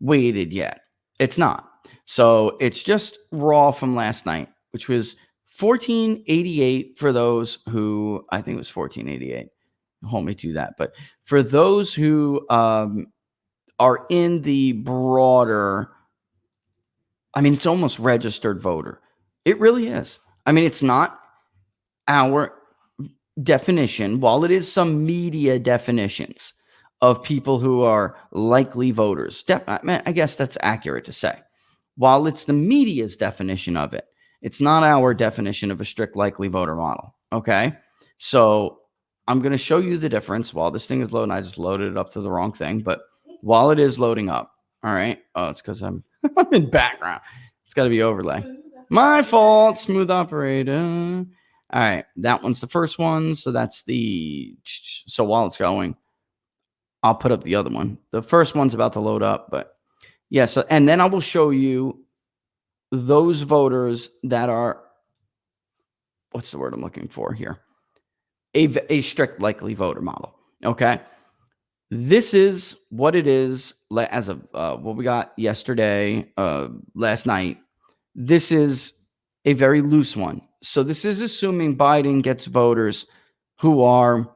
Speaker 3: weighted yet. It's not. So it's just raw from last night, which was 1488 for those who, I think it was 1488. Hold me to that. But for those who are in the broader, I mean, it's almost registered voter. It really is. I mean, it's not our definition, while it is some media definitions of people who are likely voters. I guess that's accurate to say. While it's the media's definition of it, it's not our definition of a strict likely voter model. Okay. So I'm going to show you the difference while this thing is loading. I just loaded it up to the wrong thing, but while it is loading up, all right. Oh, it's because I'm in background. It's got to be overlay. My fault. Smooth operator. All right. That one's the first one. So so while it's going, I'll put up the other one. The first one's about to load up, but yeah. So, and then I will show you those voters that are, what's the word I'm looking for here? A strict likely voter model. Okay. This is what it is as of what we got yesterday, last night. This is a very loose one. So this is assuming Biden gets voters who are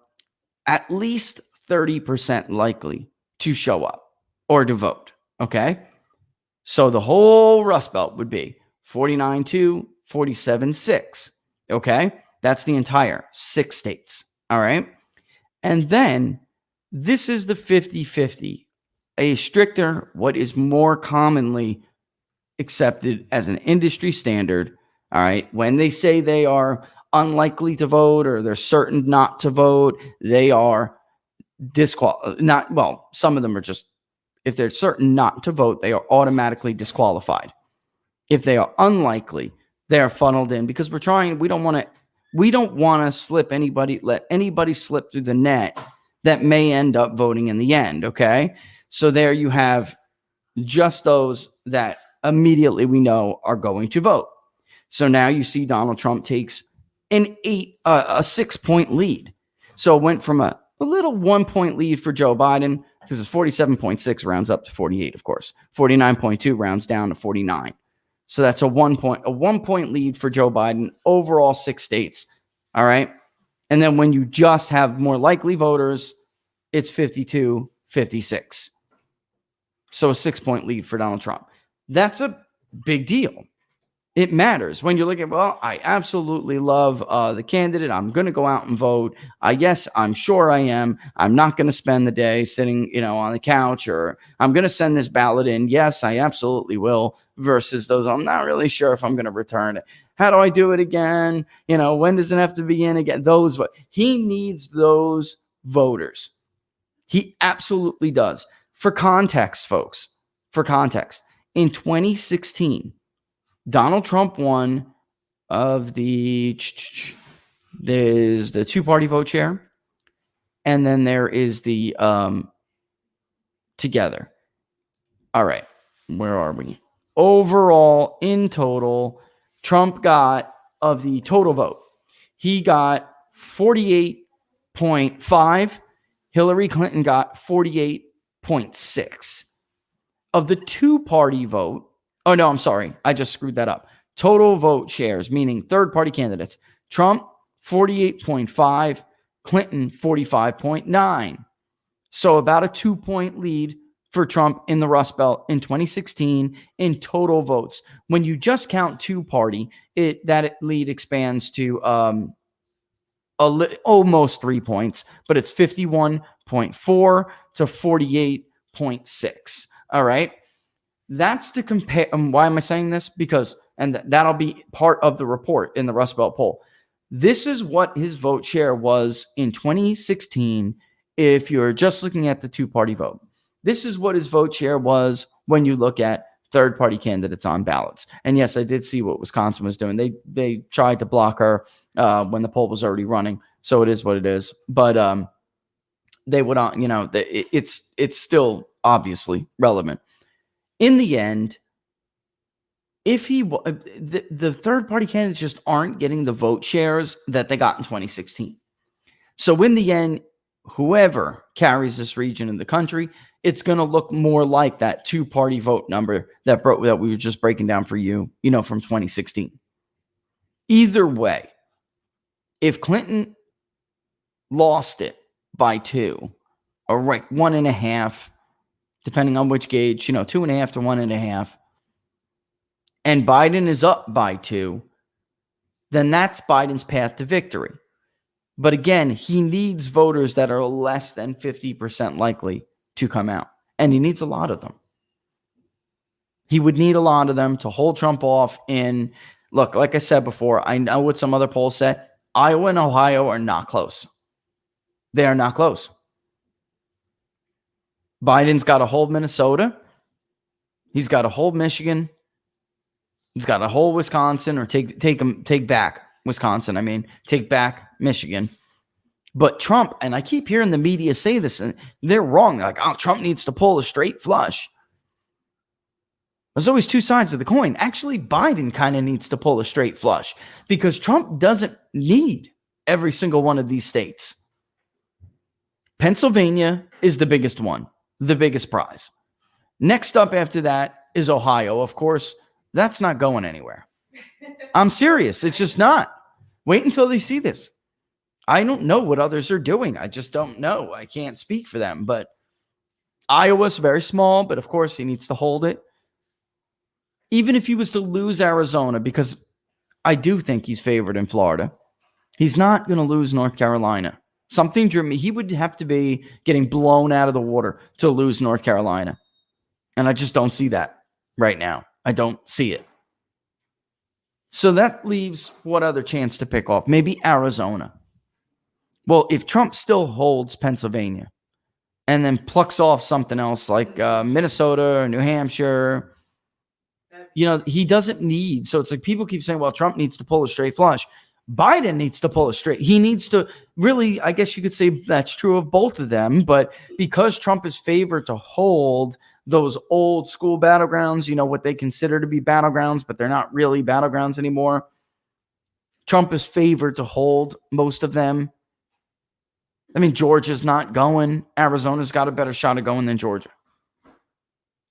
Speaker 3: at least 30% likely to show up or to vote. Okay. So the whole Rust Belt would be 49-2, 47-6. Okay. That's the entire 6 states. All right. And then this is the 50-50, a stricter, what is more commonly accepted as an industry standard. All right. When they say they are unlikely to vote or they're certain not to vote, they are some of them are just, if they're certain not to vote, they are automatically disqualified. If they are unlikely, they are funneled in, because we don't want to let anybody slip through the net that may end up voting in the end. Okay. So there you have just those that immediately we know are going to vote. So now you see Donald Trump takes a 6-point lead. So it went from a little 1-point lead for Joe Biden, because it's 47.6 rounds up to 48, of course. 49.2 rounds down to 49. So that's a 1-point lead for Joe Biden, overall 6 states. All right. And then when you just have more likely voters, it's 52-56. So a 6-point lead for Donald Trump. That's a big deal. It matters when you're looking, well, I absolutely love the candidate. I'm going to go out and vote. Yes, I'm sure I am. I'm not going to spend the day sitting, on the couch, or I'm going to send this ballot in. Yes, I absolutely will. Versus those, I'm not really sure if I'm going to return it. How do I do it again? When does it have to be in again? He needs those voters. He absolutely does. For context, folks, in 2016, Donald Trump won there's the two-party vote share, and then there is the together. All right, where are we? Overall, in total, Trump got, of the total vote, he got 48.5. Hillary Clinton got 48.6. Of the two-party vote, oh, no, I'm sorry. I just screwed that up. Total vote shares, meaning third-party candidates. Trump, 48.5. Clinton, 45.9. So about a 2-point lead for Trump in the Rust Belt in 2016 in total votes. When you just count two-party, that lead expands to almost 3 points, but it's 51.4 to 48.6. All right. That's to compare. Why am I saying this? Because, and that'll be part of the report in the Rust Belt poll. This is what his vote share was in 2016 if you're just looking at the two-party vote. This is what his vote share was when you look at third-party candidates on ballots. And yes, I did see what Wisconsin was doing. They tried to block her when the poll was already running. So it is what it is. But they would, it's still obviously relevant. In the end, if the third-party candidates just aren't getting the vote shares that they got in 2016. So in the end, whoever carries this region in the country, it's going to look more like that two-party vote number that we were just breaking down for you, from 2016. Either way, if Clinton lost it by 2 or 1.5, depending on which gauge, 2.5 to 1.5, and Biden is up by 2, then that's Biden's path to victory. But again, he needs voters that are less than 50% likely to come out. And he needs a lot of them. He would need a lot of them to hold Trump off in, look, like I said before, I know what some other polls say. Iowa and Ohio are not close. They are not close. Biden's got to hold Minnesota. He's got to hold Michigan. He's got to hold Wisconsin, or take back Wisconsin. Take back Michigan. But Trump, and I keep hearing the media say this, and they're wrong. They're like, Trump needs to pull a straight flush. There's always two sides of the coin. Actually, Biden kind of needs to pull a straight flush because Trump doesn't need every single one of these states. Pennsylvania is the biggest one, the biggest prize. Next up after that is Ohio. Of course, that's not going anywhere. I'm serious. It's just not. Wait until they see this. I don't know what others are doing. I just don't know. I can't speak for them. But Iowa's very small, but of course he needs to hold it. Even if he was to lose Arizona, because I do think he's favored in Florida, he's not going to lose North Carolina. He would have to be getting blown out of the water to lose North Carolina. And I just don't see that right now. I don't see it. So that leaves what other chance to pick off? Maybe Arizona. Well, if Trump still holds Pennsylvania and then plucks off something else like Minnesota or New Hampshire, he doesn't need. So it's like people keep saying, well, Trump needs to pull a straight flush. Biden needs to pull a straight. He needs to really, I guess you could say that's true of both of them. But because Trump is favored to hold those old school battlegrounds, what they consider to be battlegrounds, but they're not really battlegrounds anymore. Trump is favored to hold most of them. Georgia's not going. Arizona's got a better shot of going than Georgia.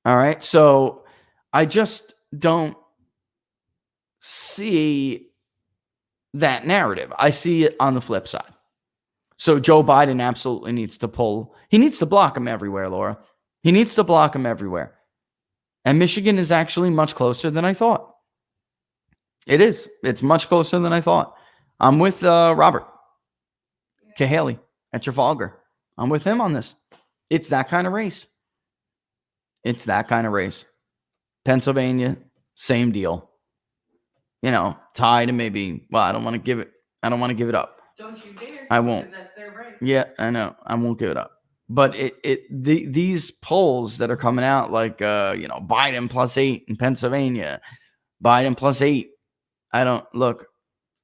Speaker 3: All right. So I just don't see that narrative. I see it on the flip side. So Joe Biden absolutely needs to pull. He needs to block him everywhere, Laura. He needs to block him everywhere. And Michigan is actually much closer than I thought. It is. It's much closer than I thought. I'm with Robert Cahaley at Trafalgar. I'm with him on this. It's that kind of race. It's that kind of race. Pennsylvania, same deal. You know, tied and maybe. Well, I don't want to give it up.
Speaker 4: Don't you dare.
Speaker 3: I won't.
Speaker 4: Because that's their right.
Speaker 3: Yeah, I know. I won't give it up. But these polls that are coming out, like Biden +8 in Pennsylvania, Biden +8. I don't look,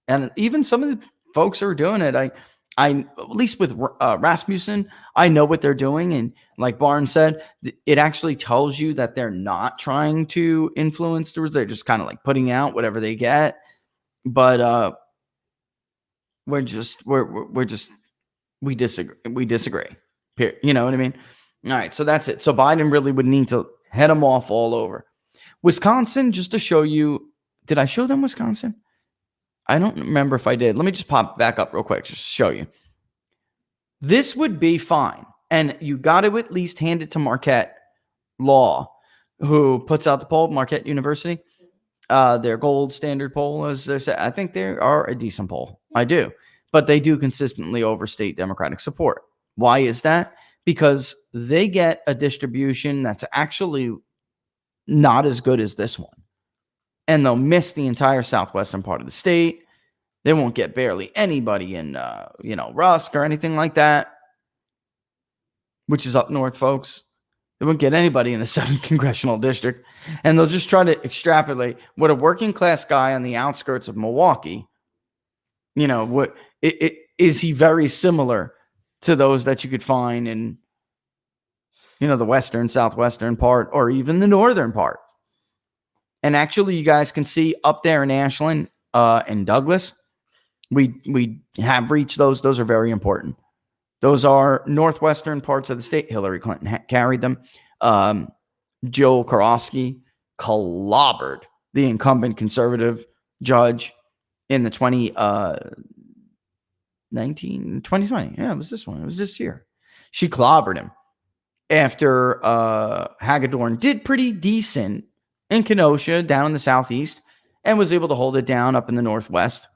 Speaker 3: and even some of the folks who are doing it, I at least with Rasmussen, I know what they're doing, and like Barnes said, it actually tells you that they're not trying to influence the. They're just kind of like putting out whatever they get, but we disagree. We disagree. You know what I mean? All right, so that's it. So Biden really would need to head them off all over. Wisconsin, just to show you, did I show them Wisconsin? I don't remember if I did. Let me just pop back up real quick just to show you. This would be fine. And you got to at least hand it to Marquette Law, who puts out the poll, Marquette University. Their gold standard poll, as they say. I think they are a decent poll. I do. But they do consistently overstate Democratic support. Why is that? Because they get a distribution that's actually not as good as this one. And they'll miss the entire southwestern part of the state. They won't get barely anybody in, Rusk or anything like that, which is up north, folks. They won't get anybody in the 7th congressional district. And they'll just try to extrapolate what a working class guy on the outskirts of Milwaukee, is he very similar to those that you could find in, the western, southwestern part, or even the northern part. And actually, you guys can see up there in Ashland and Douglas, we have reached those. Those are very important. Those are northwestern parts of the state. Hillary Clinton carried them. Joe Karofsky clobbered the incumbent conservative judge in the 2020. Yeah, it was this one. It was this year. She clobbered him after Hagedorn did pretty decent in Kenosha down in the southeast and was able to hold it down up in the northwest.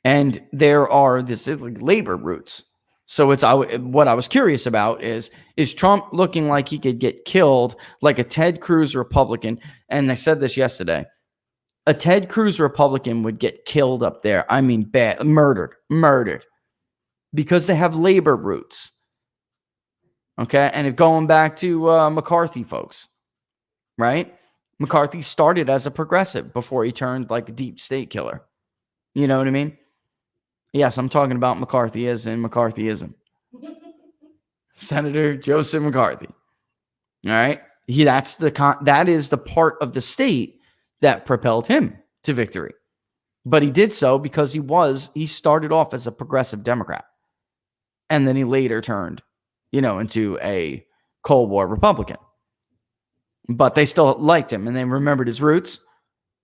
Speaker 3: And there are this like labor roots. So what I was curious about is Trump looking like he could get killed like a Ted Cruz Republican? And I said this yesterday. A Ted Cruz Republican would get killed up there. I mean, bad, murdered, because they have labor roots. Okay. And if going back to McCarthy, folks, right? McCarthy started as a progressive before he turned like a deep state killer. You know what I mean? Yes, I'm talking about McCarthyism and McCarthyism. Senator Joseph McCarthy. All right. That is the part of the state that propelled him to victory. But he did so because he started off as a progressive Democrat. And then he later turned, into a Cold War Republican. But they still liked him and they remembered his roots.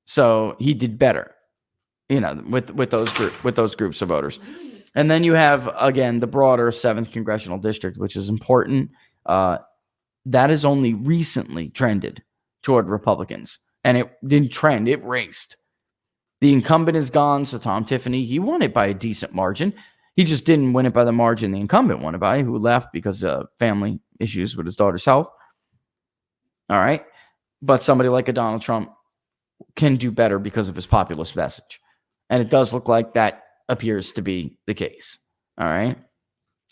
Speaker 3: So he did better, with those groups of voters. And then you have, again, the broader 7th congressional district, which is important. That has only recently trended toward Republicans. And it didn't trend, it raced. The incumbent is gone, so Tom Tiffany, he won it by a decent margin. He just didn't win it by the margin the incumbent won it by, who left because of family issues with his daughter's health. All right. But somebody like a Donald Trump can do better because of his populist message. And it does look like that appears to be the case. All right.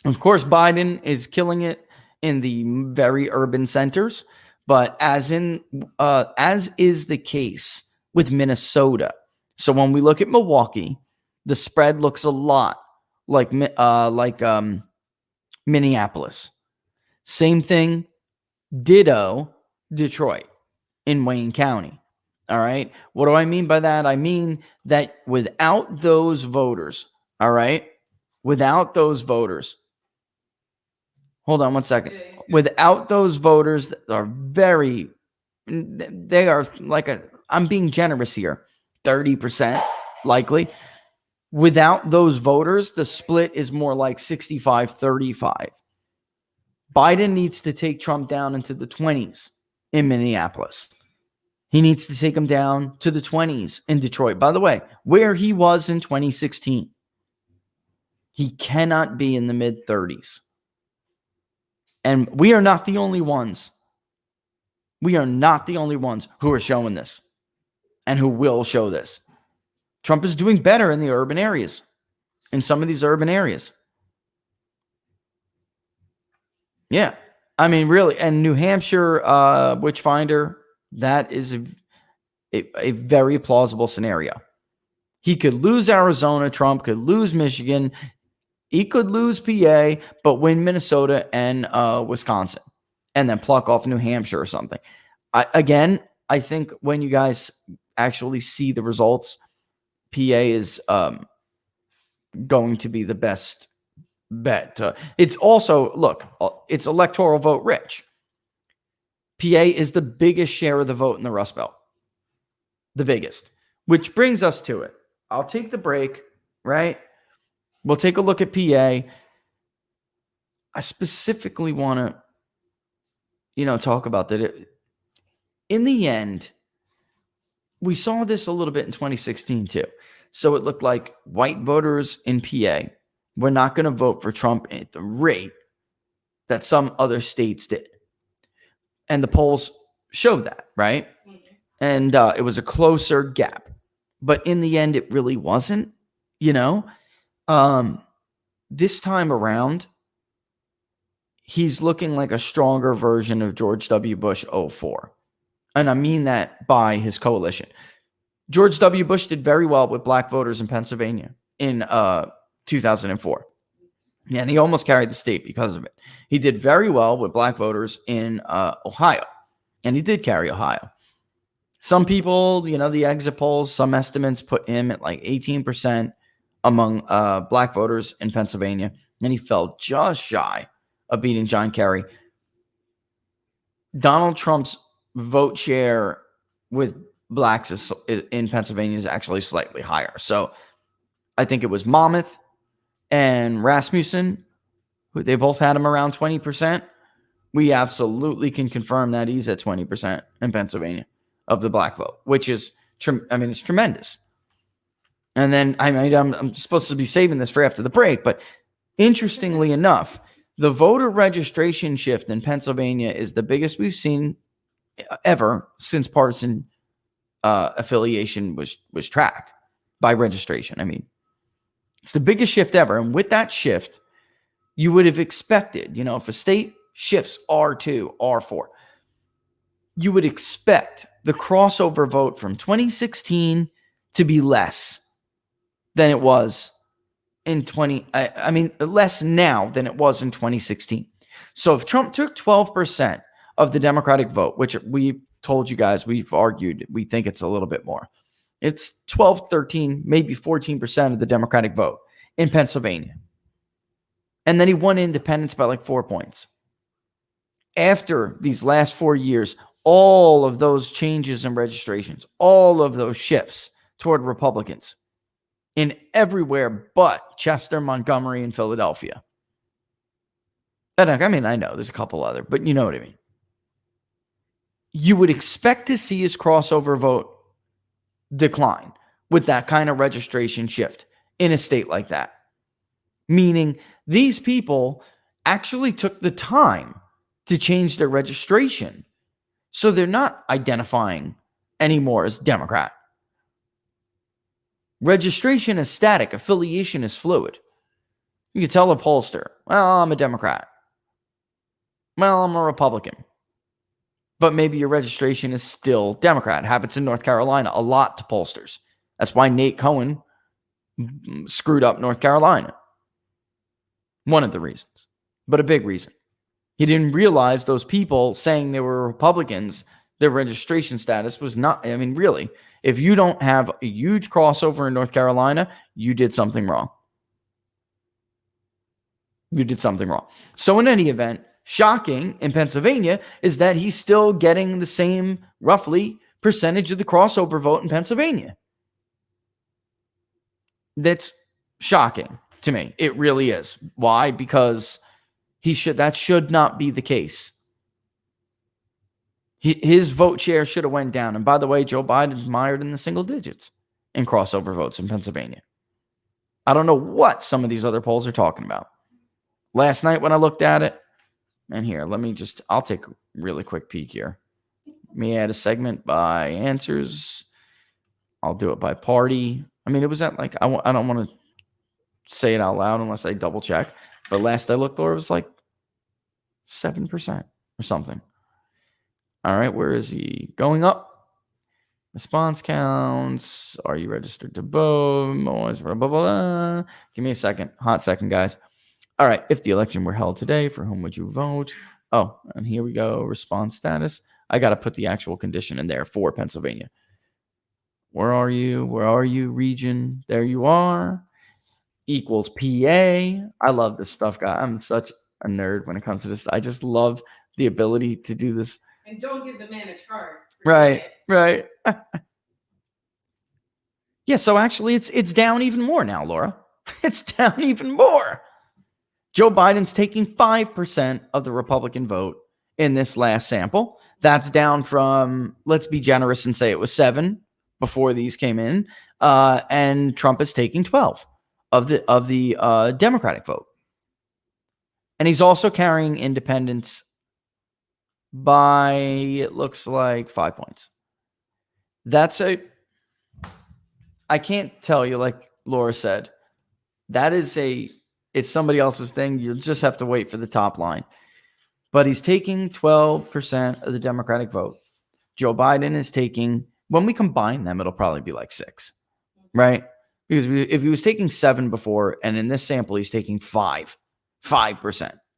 Speaker 3: Of course, Biden is killing it in the very urban centers, but as is the case with Minnesota. So when we look at Milwaukee, the spread looks a lot like Minneapolis. Same thing, ditto Detroit in Wayne County. All right. What do I mean by that? I mean that without those voters, all right, without those voters, hold on one second. Without those voters that are they are I'm being generous here, 30% likely. Without those voters, the split is more like 65-35. Biden needs to take Trump down into the 20s in Minneapolis. He needs to take him down to the 20s in Detroit. By the way, where he was in 2016. He cannot be in the mid 30s. And we are not the only ones. We are not the only ones who are showing this and who will show this. Trump is doing better in the urban areas, in some of these urban areas. Yeah. I mean, really. And New Hampshire, Witchfinder, that is a very plausible scenario. He could lose Arizona. Trump could lose Michigan. He could lose PA, but win Minnesota and Wisconsin, and then pluck off New Hampshire or something. I think when you guys actually see the results, PA is going to be the best bet. It's also, look, it's electoral vote rich. PA is the biggest share of the vote in the Rust Belt. The biggest. Which brings us to it. I'll take the break, right? We'll take a look at PA. I specifically want to, talk about that. In the end, we saw this a little bit in 2016 too. So it looked like white voters in PA were not going to vote for Trump at the rate that some other states did. And the polls showed that, right? And it was a closer gap. But in the end, it really wasn't, This time around, he's looking like a stronger version of George W. Bush 04. And I mean that by his coalition. George W. Bush did very well with black voters in Pennsylvania in 2004. Yeah, and he almost carried the state because of it. He did very well with black voters in Ohio. And he did carry Ohio. Some people, the exit polls, some estimates put him at like 18% among black voters in Pennsylvania. And he fell just shy of beating John Kerry. Donald Trump's vote share with blacks in Pennsylvania is actually slightly higher. So I think it was Monmouth and Rasmussen, who they both had him around 20%. We absolutely can confirm that he's at 20% in Pennsylvania of the black vote, which is, it's tremendous. And then, I'm supposed to be saving this for after the break, but interestingly enough, the voter registration shift in Pennsylvania is the biggest we've seen ever since partisan affiliation was tracked by registration. It's the biggest shift ever. And with that shift, you would have expected, if a state shifts R2, R4, you would expect the crossover vote from 2016 to be less than it was in less now than it was in 2016. So if Trump took 12% of the Democratic vote, which we told you guys, we've argued, we think it's a little bit more. It's 12, 13, maybe 14% of the Democratic vote in Pennsylvania. And then he won independents by like 4 points. After these last 4 years, all of those changes in registrations, all of those shifts toward Republicans in everywhere but Chester, Montgomery, and Philadelphia. And I know there's a couple other, but you know what I mean. You would expect to see his crossover vote decline with that kind of registration shift in a state like that. Meaning these people actually took the time to change their registration. So they're not identifying anymore as Democrat. Registration is static. Affiliation is fluid. You can tell a pollster, well, I'm a Democrat. Well, I'm a Republican. But maybe your registration is still Democrat. It happens in North Carolina a lot to pollsters. That's why Nate Cohen screwed up North Carolina. One of the reasons, but a big reason. He didn't realize those people saying they were Republicans, their registration status was not, really, if you don't have a huge crossover in North Carolina, you did something wrong. You did something wrong. So in any event, shocking in Pennsylvania is that he's still getting the same roughly percentage of the crossover vote in Pennsylvania. That's shocking to me. It really is. Why? Because that should not be the case. His vote share should have went down. And by the way, Joe Biden's mired in the single digits in crossover votes in Pennsylvania. I don't know what some of these other polls are talking about. Last night when I looked at it, and here, I'll take a really quick peek here. Let me add a segment by answers. I'll do it by party. I mean, it was at like, I don't want to say it out loud unless I double check. But last I looked, Laura, it was like 7% or something. All right, where is he? Going up. Response counts. Are you registered to vote? Blah, blah, blah. Give me a second. Hot second, guys. All right. If the election were held today, for whom would you vote? Oh, and here we go. Response status. I got to put the actual condition in there for Pennsylvania. Where are you? Where are you? Region. There you are. Equals PA. I love this stuff, guy. I'm such a nerd when it comes to this. I just love the ability to do this.
Speaker 4: And don't give the man a chart.
Speaker 3: Right. Yeah, so actually it's down even more now, Laura. It's down even more. Joe Biden's taking 5% of the Republican vote in this last sample. That's down from, let's be generous and say it was 7 before these came in. And Trump is taking 12 of the Democratic vote. And he's also carrying independents by, it looks like, 5 points. I can't tell you, like Laura said, it's somebody else's thing. You'll just have to wait for the top line. But he's taking 12% of the Democratic vote. Joe Biden is taking, when we combine them, it'll probably be like 6, right? Because if he was taking 7 before, and in this sample, he's taking 5%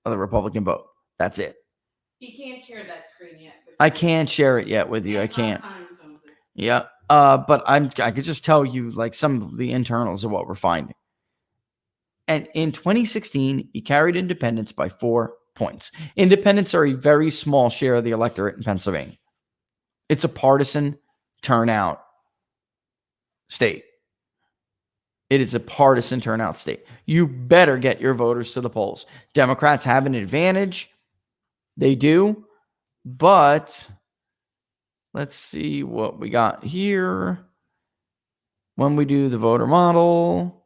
Speaker 3: of the Republican vote. That's it.
Speaker 4: He can't share that screen yet.
Speaker 3: I can't share it yet with you. I can't. Yeah. But I could just tell you like some of the internals of what we're finding. And in 2016, he carried independents by 4 points. Independents are a very small share of the electorate in Pennsylvania. It's a partisan turnout state. It is a partisan turnout state. You better get your voters to the polls. Democrats have an advantage. They do. But let's see what we got here. When we do the voter model,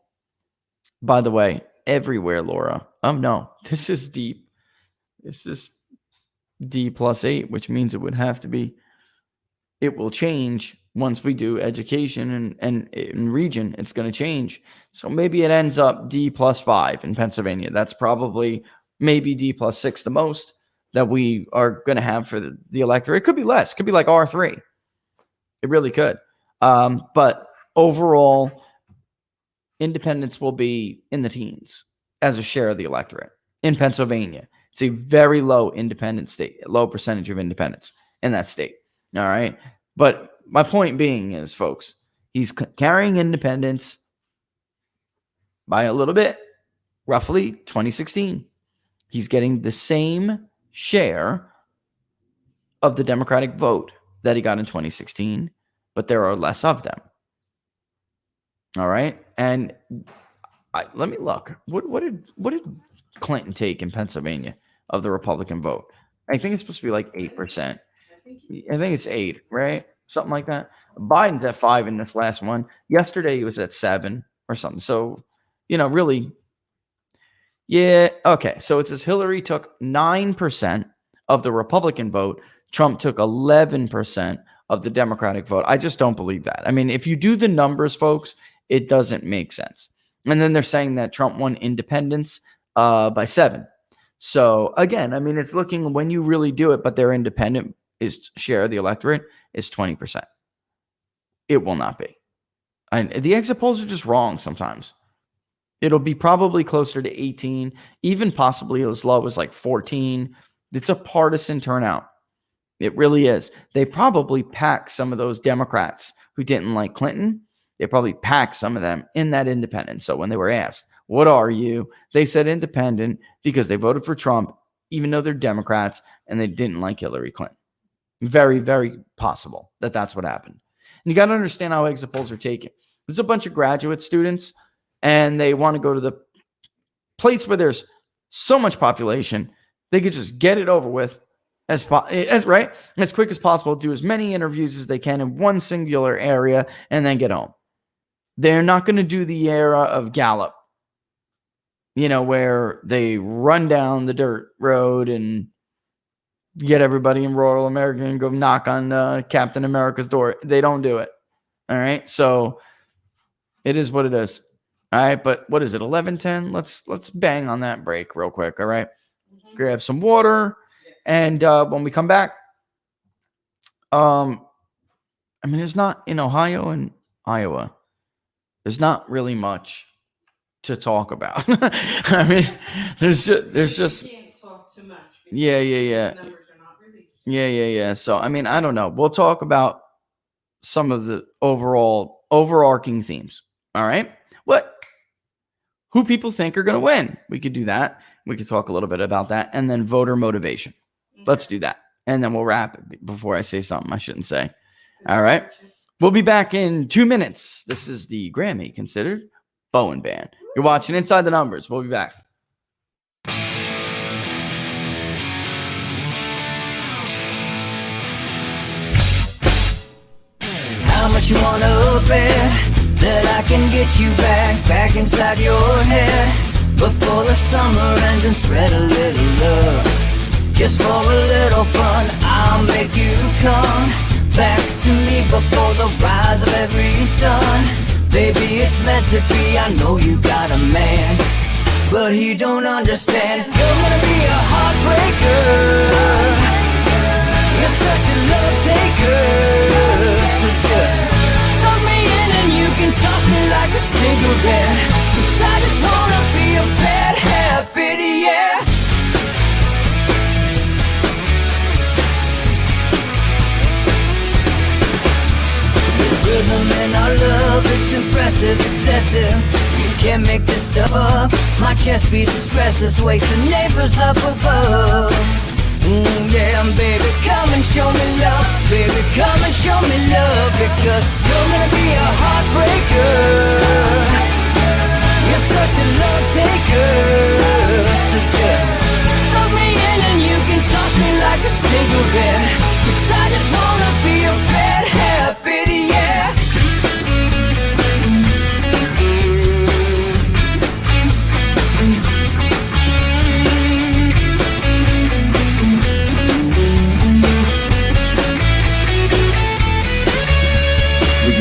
Speaker 3: by the way, everywhere, Laura. No, this is deep. This is D plus 8, which means it would have to be, it will change once we do education and in region, it's going to change. So maybe it ends up D plus 5 in Pennsylvania. That's probably maybe D plus 6 the most that we are going to have for the electorate. It could be less. It could be like R3. It really could. But overall, independents will be in the teens as a share of the electorate in Pennsylvania. It's a very low independent state, low percentage of independents in that state. All right. But my point being is, folks, he's carrying independents by a little bit, roughly 2016. He's getting the same share of the Democratic vote that he got in 2016, but there are less of them. All right. And let me look. What did Clinton take in Pennsylvania of the Republican vote? I think it's supposed to be like 8%. I think it's 8, right? Something like that. Biden's at 5 in this last one. Yesterday he was at 7 or something. So, really. Yeah. Okay. So it says Hillary took 9% of the Republican vote. Trump took 11% of the Democratic vote. I just don't believe that. I mean, if you do the numbers, folks, it doesn't make sense. And then they're saying that Trump won independents by 7. So again, I mean, it's looking when you really do it, but their independent is share of the electorate is 20%. It will not be. And the exit polls are just wrong sometimes. It'll be probably closer to 18, even possibly as low as like 14. It's a partisan turnout. It really is. They probably pack some of those Democrats who didn't like Clinton. They probably packed some of them in that independent. So when they were asked, what are you? They said independent because they voted for Trump, even though they're Democrats and they didn't like Hillary Clinton. Very, very possible that that's what happened. And you got to understand how exit polls are taken. There's a bunch of graduate students and they want to go to the place where there's so much population, they could just get it over with as quick as possible, do as many interviews as they can in one singular area, and then get home. They're not going to do the era of Gallup, where they run down the dirt road and get everybody in rural America and go knock on Captain America's door. They don't do it. All right. So it is what it is. All right. But what is it? 11:10. Let's bang on that break real quick. All right. Grab some water.
Speaker 4: Yes.
Speaker 3: And when we come back, there's not in Ohio and Iowa, there's not really much to talk about. There's just
Speaker 4: You can't talk too much.
Speaker 3: Yeah.
Speaker 4: The numbers are not released.
Speaker 3: Yeah. So, I don't know. We'll talk about some of the overarching themes. All right. Who people think are going to win. We could do that. We could talk a little bit about that. And then voter motivation. Let's do that. And then we'll wrap it before I say something I shouldn't say. All right. We'll be back in 2 minutes. This is the Grammy considered Bowen Band. You're watching Inside the Numbers. We'll be back.
Speaker 1: How much you wanna bet that I can get you back inside your head before the summer ends and spread a little love. Just for a little fun, I'll make you come back to me before the rise of every sun. Baby, it's meant to be. I know you got a man, but he don't understand. You're gonna be a heartbreaker. You're such a love taker. So just suck me in and you can toss me like a cigarette. 'Cause I just wanna be a bad habit, yeah. There's rhythm in our love, it's impressive, excessive. You can't make this stuff up. My chest beats, it's restless, wakes the neighbors up above. Yeah, baby, come and show me love. Baby, come and show me love. Because you're gonna be a heartbreaker. You're such a love taker. So just suck me in and you can toss me like a cigarette. 'Cause I just wanna be a bad habit, yeah.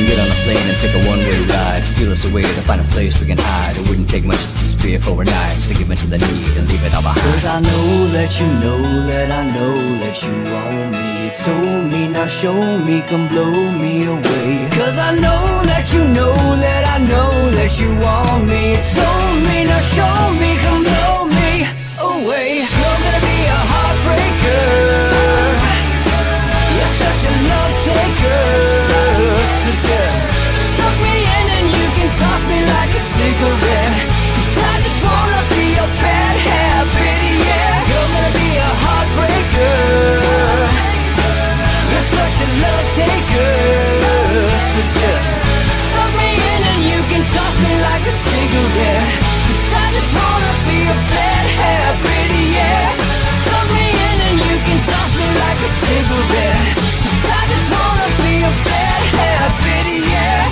Speaker 2: Get on a plane and take a one-way ride. Steal us away to find a place we can hide. It wouldn't take much to spear for a night. Just to give into the need and leave it all behind.
Speaker 1: 'Cause I know that you know that I know that you want me. You told me, now show me, come blow me away. 'Cause I know that you know that I know that you want me. You told me, now show me, come blow me away. You're gonna be a heartbreaker. You're such a love taker. So just suck me in and you can toss me like a cigarette. 'Cause I just wanna be a bad habit, yeah. You're gonna be a heartbreaker. You're such a love taker. So just suck me in and you can toss me like a cigarette. 'Cause I just wanna be a bad habit, yeah. Suck me in and you can toss me like a cigarette. 'Cause I just wanna be a bad habit, yeah.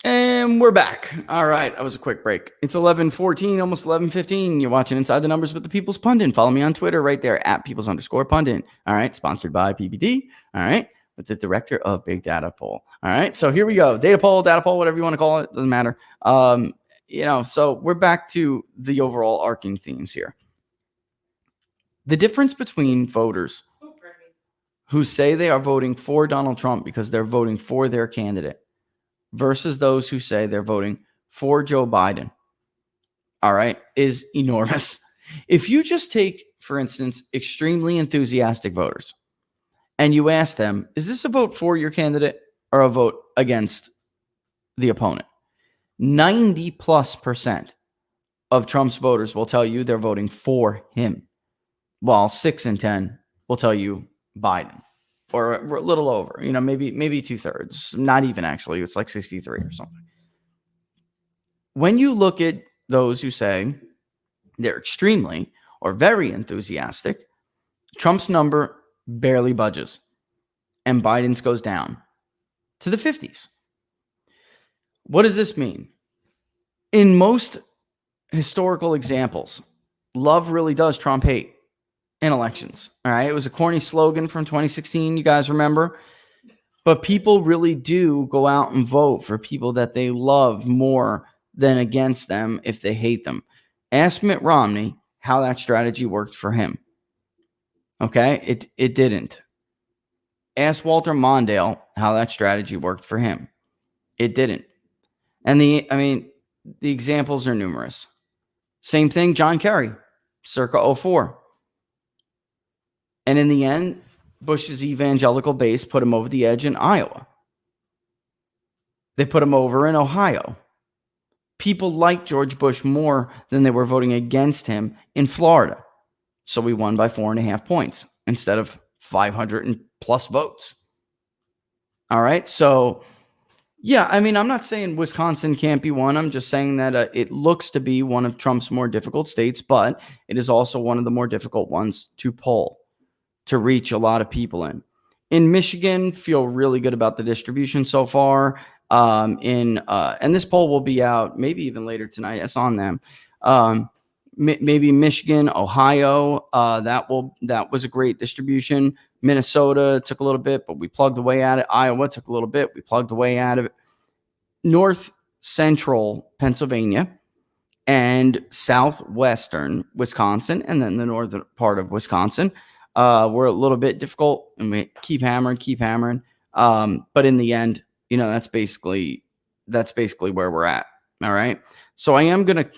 Speaker 3: And we're back. All right. That was a quick break. It's 11:14, almost 11:15. You're watching Inside the Numbers with the People's Pundit. Follow me on Twitter right there at People's_Pundit. All right. Sponsored by PBD. All right. With the director of Big Data Poll. All right. So here we go. Data poll, whatever you want to call it. Doesn't matter. So we're back to the overall arcing themes here. The difference between voters who say they are voting for Donald Trump because they're voting for their candidate versus those who say they're voting for Joe Biden, all right, is enormous. If you just take, for instance, extremely enthusiastic voters and you ask them, is this a vote for your candidate or a vote against the opponent? 90+% of Trump's voters will tell you they're voting for him, while 6 in 10 will tell you Biden. Or a little over, maybe 2/3. Not even actually. It's like 63 or something. when you look at those who say they're extremely or very enthusiastic, Trump's number barely budges and Biden's goes down to the 50s. What does this mean? In most historical examples, love really does trump hate in elections. All right. It was a corny slogan from 2016. You guys remember? But people really do go out and vote for people that they love more than against them if they hate them. Ask Mitt Romney how that strategy worked for him. Okay. It didn't. Ask Walter Mondale how that strategy worked for him. It didn't. And the examples are numerous. Same thing, John Kerry, circa 04. And in the end, Bush's evangelical base put him over the edge in Iowa. They put him over in Ohio. People liked George Bush more than they were voting against him in Florida. So we won by 4.5 points instead of 500 and plus votes. All right. So, yeah, I'm not saying Wisconsin can't be one. I'm just saying that it looks to be one of Trump's more difficult states, but it is also one of the more difficult ones to poll, to reach a lot of people in. In Michigan, feel really good about the distribution so far. And this poll will be out maybe even later tonight. It's on them. Maybe Michigan, Ohio, that was a great distribution. Minnesota took a little bit, but we plugged away at it. Iowa took a little bit. We plugged away at it. North central Pennsylvania and southwestern Wisconsin, and then the northern part of Wisconsin were a little bit difficult, and we keep hammering. But in the end, that's basically where we're at. All right. So I am going to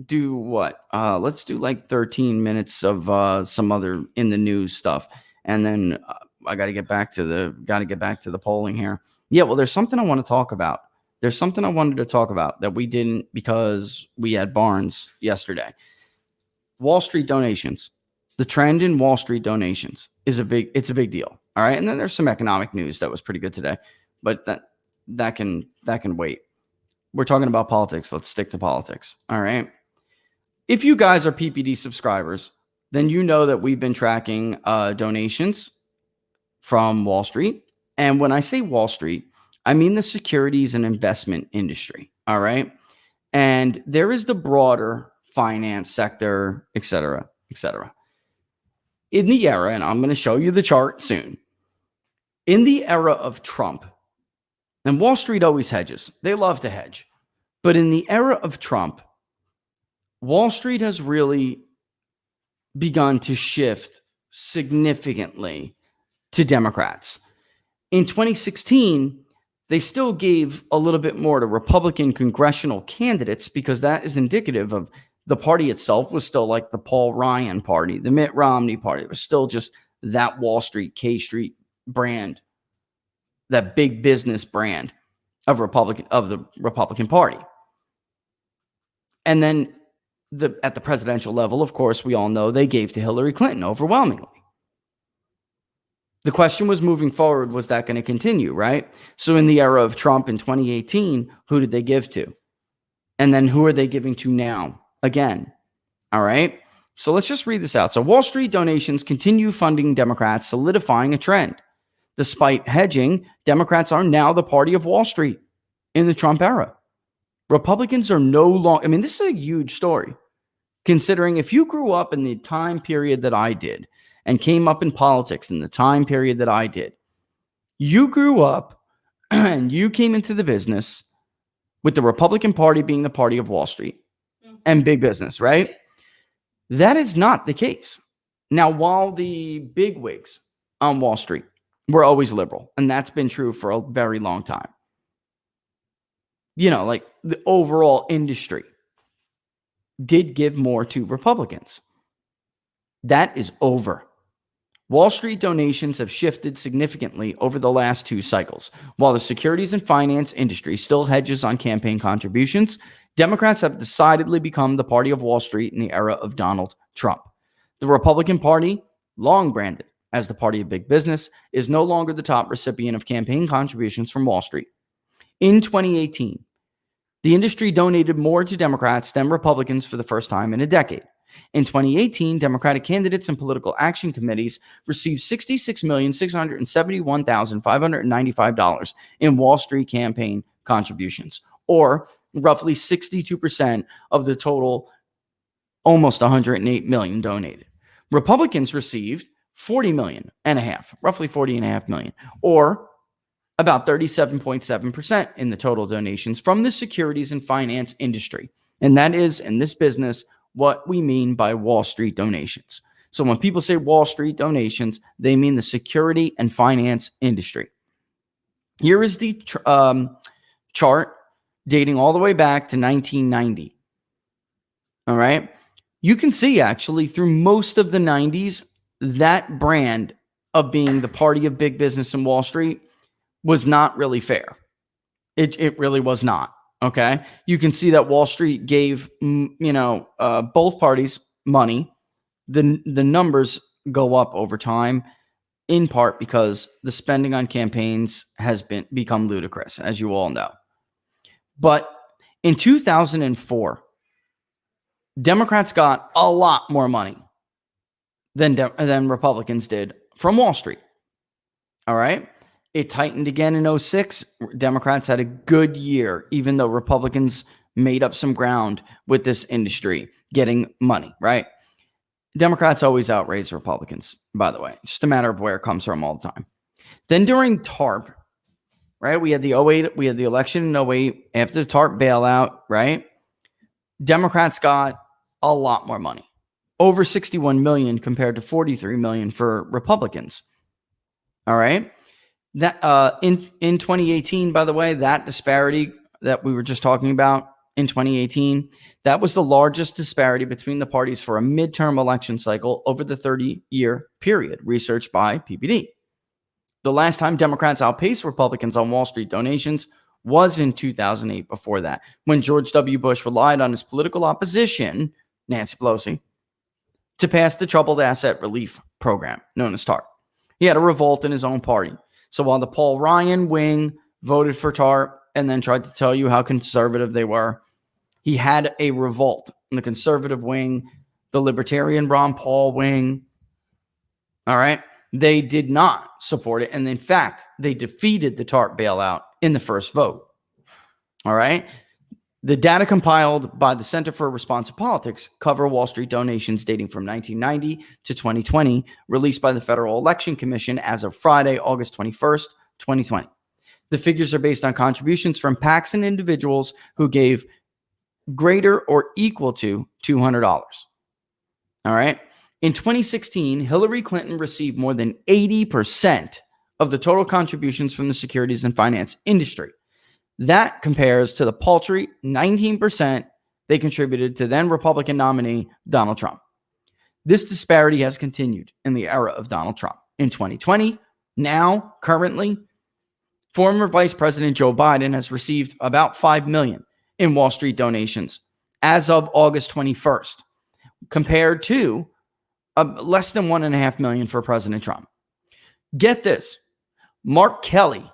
Speaker 3: do what? Let's do like 13 minutes of some other in the news stuff. And then I got to get back to the polling here. Yeah. Well, there's something I want to talk about. There's something I wanted to talk about that we didn't because we had Barnes yesterday. Wall Street donations. The trend in Wall Street donations is a big deal. All right. And then there's some economic news that was pretty good today, but that can wait. We're talking about politics. Let's stick to politics. All right. If you guys are PPD subscribers, then you know that we've been tracking donations from Wall Street. And when I say Wall Street, I mean the securities and investment industry. All right. And there is the broader finance sector, et cetera, et cetera. In the era, and I'm going to show you the chart soon, in the era of Trump, and Wall Street always hedges. They love to hedge. But in the era of Trump, Wall Street has really begun to shift significantly to Democrats. In 2016, they still gave a little bit more to Republican congressional candidates because that is indicative of the party itself was still like the Paul Ryan party, the Mitt Romney party. It was still just that Wall Street, K Street brand, that big business brand of the Republican Party. And then at the presidential level, of course, we all know they gave to Hillary Clinton overwhelmingly. The question was moving forward, was that going to continue, right? So in the era of Trump in 2018, who did they give to? And then who are they giving to now? Again, all right? So let's just read this out. So Wall Street donations continue funding Democrats, solidifying a trend. Despite hedging, Democrats are now the party of Wall Street in the Trump era. Republicans are no longer, this is a huge story, considering if you grew up in the time period that I did and came up in politics in the time period that I did, you grew up and you came into the business with the Republican Party being the party of Wall Street and big business, right? That is not the case. Now, while the bigwigs on Wall Street were always liberal, and that's been true for a very long time, like the overall industry did give more to Republicans. That is over. Wall Street donations have shifted significantly over the last two cycles. While the securities and finance industry still hedges on campaign contributions, Democrats have decidedly become the party of Wall Street in the era of Donald Trump. The Republican Party, long branded as the party of big business, is no longer the top recipient of campaign contributions from Wall Street. In 2018, The industry donated more to Democrats than Republicans for the first time in a decade. In 2018, Democratic candidates and political action committees received $66,671,595 in Wall Street campaign contributions, or roughly 62% of the total, almost $108 million donated. Republicans received $40 million and a half, roughly $40.5 million, or about 37.7% in the total donations from the securities and finance industry. And that is, in this business, what we mean by Wall Street donations. So when people say Wall Street donations, they mean the security and finance industry. Here is the chart dating all the way back to 1990. All right. You can see actually through most of the 90s, that brand of being the party of big business in Wall Street was not really fair. It really was not. Okay. You can see that Wall Street gave, both parties money. The numbers go up over time, in part because the spending on campaigns has become ludicrous, as you all know. But in 2004, Democrats got a lot more money than Republicans did from Wall Street. All right. It tightened again in 2006. Democrats had a good year, even though Republicans made up some ground with this industry getting money, right? Democrats always outraise Republicans, by the way. It's just a matter of where it comes from all the time. Then during TARP, right? We had the election in 2008 after the TARP bailout, right? Democrats got a lot more money, over $61 million compared to $43 million for Republicans. All right. That in 2018, by the way, that disparity that we were just talking about in 2018, that was the largest disparity between the parties for a midterm election cycle over the 30-year period, researched by PPD. The last time Democrats outpaced Republicans on Wall Street donations was in 2008, before that, when George W. Bush relied on his political opposition, Nancy Pelosi, to pass the Troubled Asset Relief Program, known as TARP. He had a revolt in his own party. So while the Paul Ryan wing voted for TARP and then tried to tell you how conservative they were, he had a revolt in the conservative wing, the libertarian Ron Paul wing. All right. They did not support it. And in fact, they defeated the TARP bailout in the first vote. All right. The data compiled by the Center for Responsive Politics cover Wall Street donations dating from 1990 to 2020, released by the Federal Election Commission as of Friday, August 21st, 2020. The figures are based on contributions from PACs and individuals who gave greater or equal to $200. All right. In 2016, Hillary Clinton received more than 80% of the total contributions from the securities and finance industry. That compares to the paltry 19% they contributed to then Republican nominee Donald Trump. This disparity has continued in the era of Donald Trump. In 2020, now, currently, former Vice President Joe Biden has received about $5 million in Wall Street donations as of August 21st, compared to less than $1.5 million for President Trump. Get this, Mark Kelly,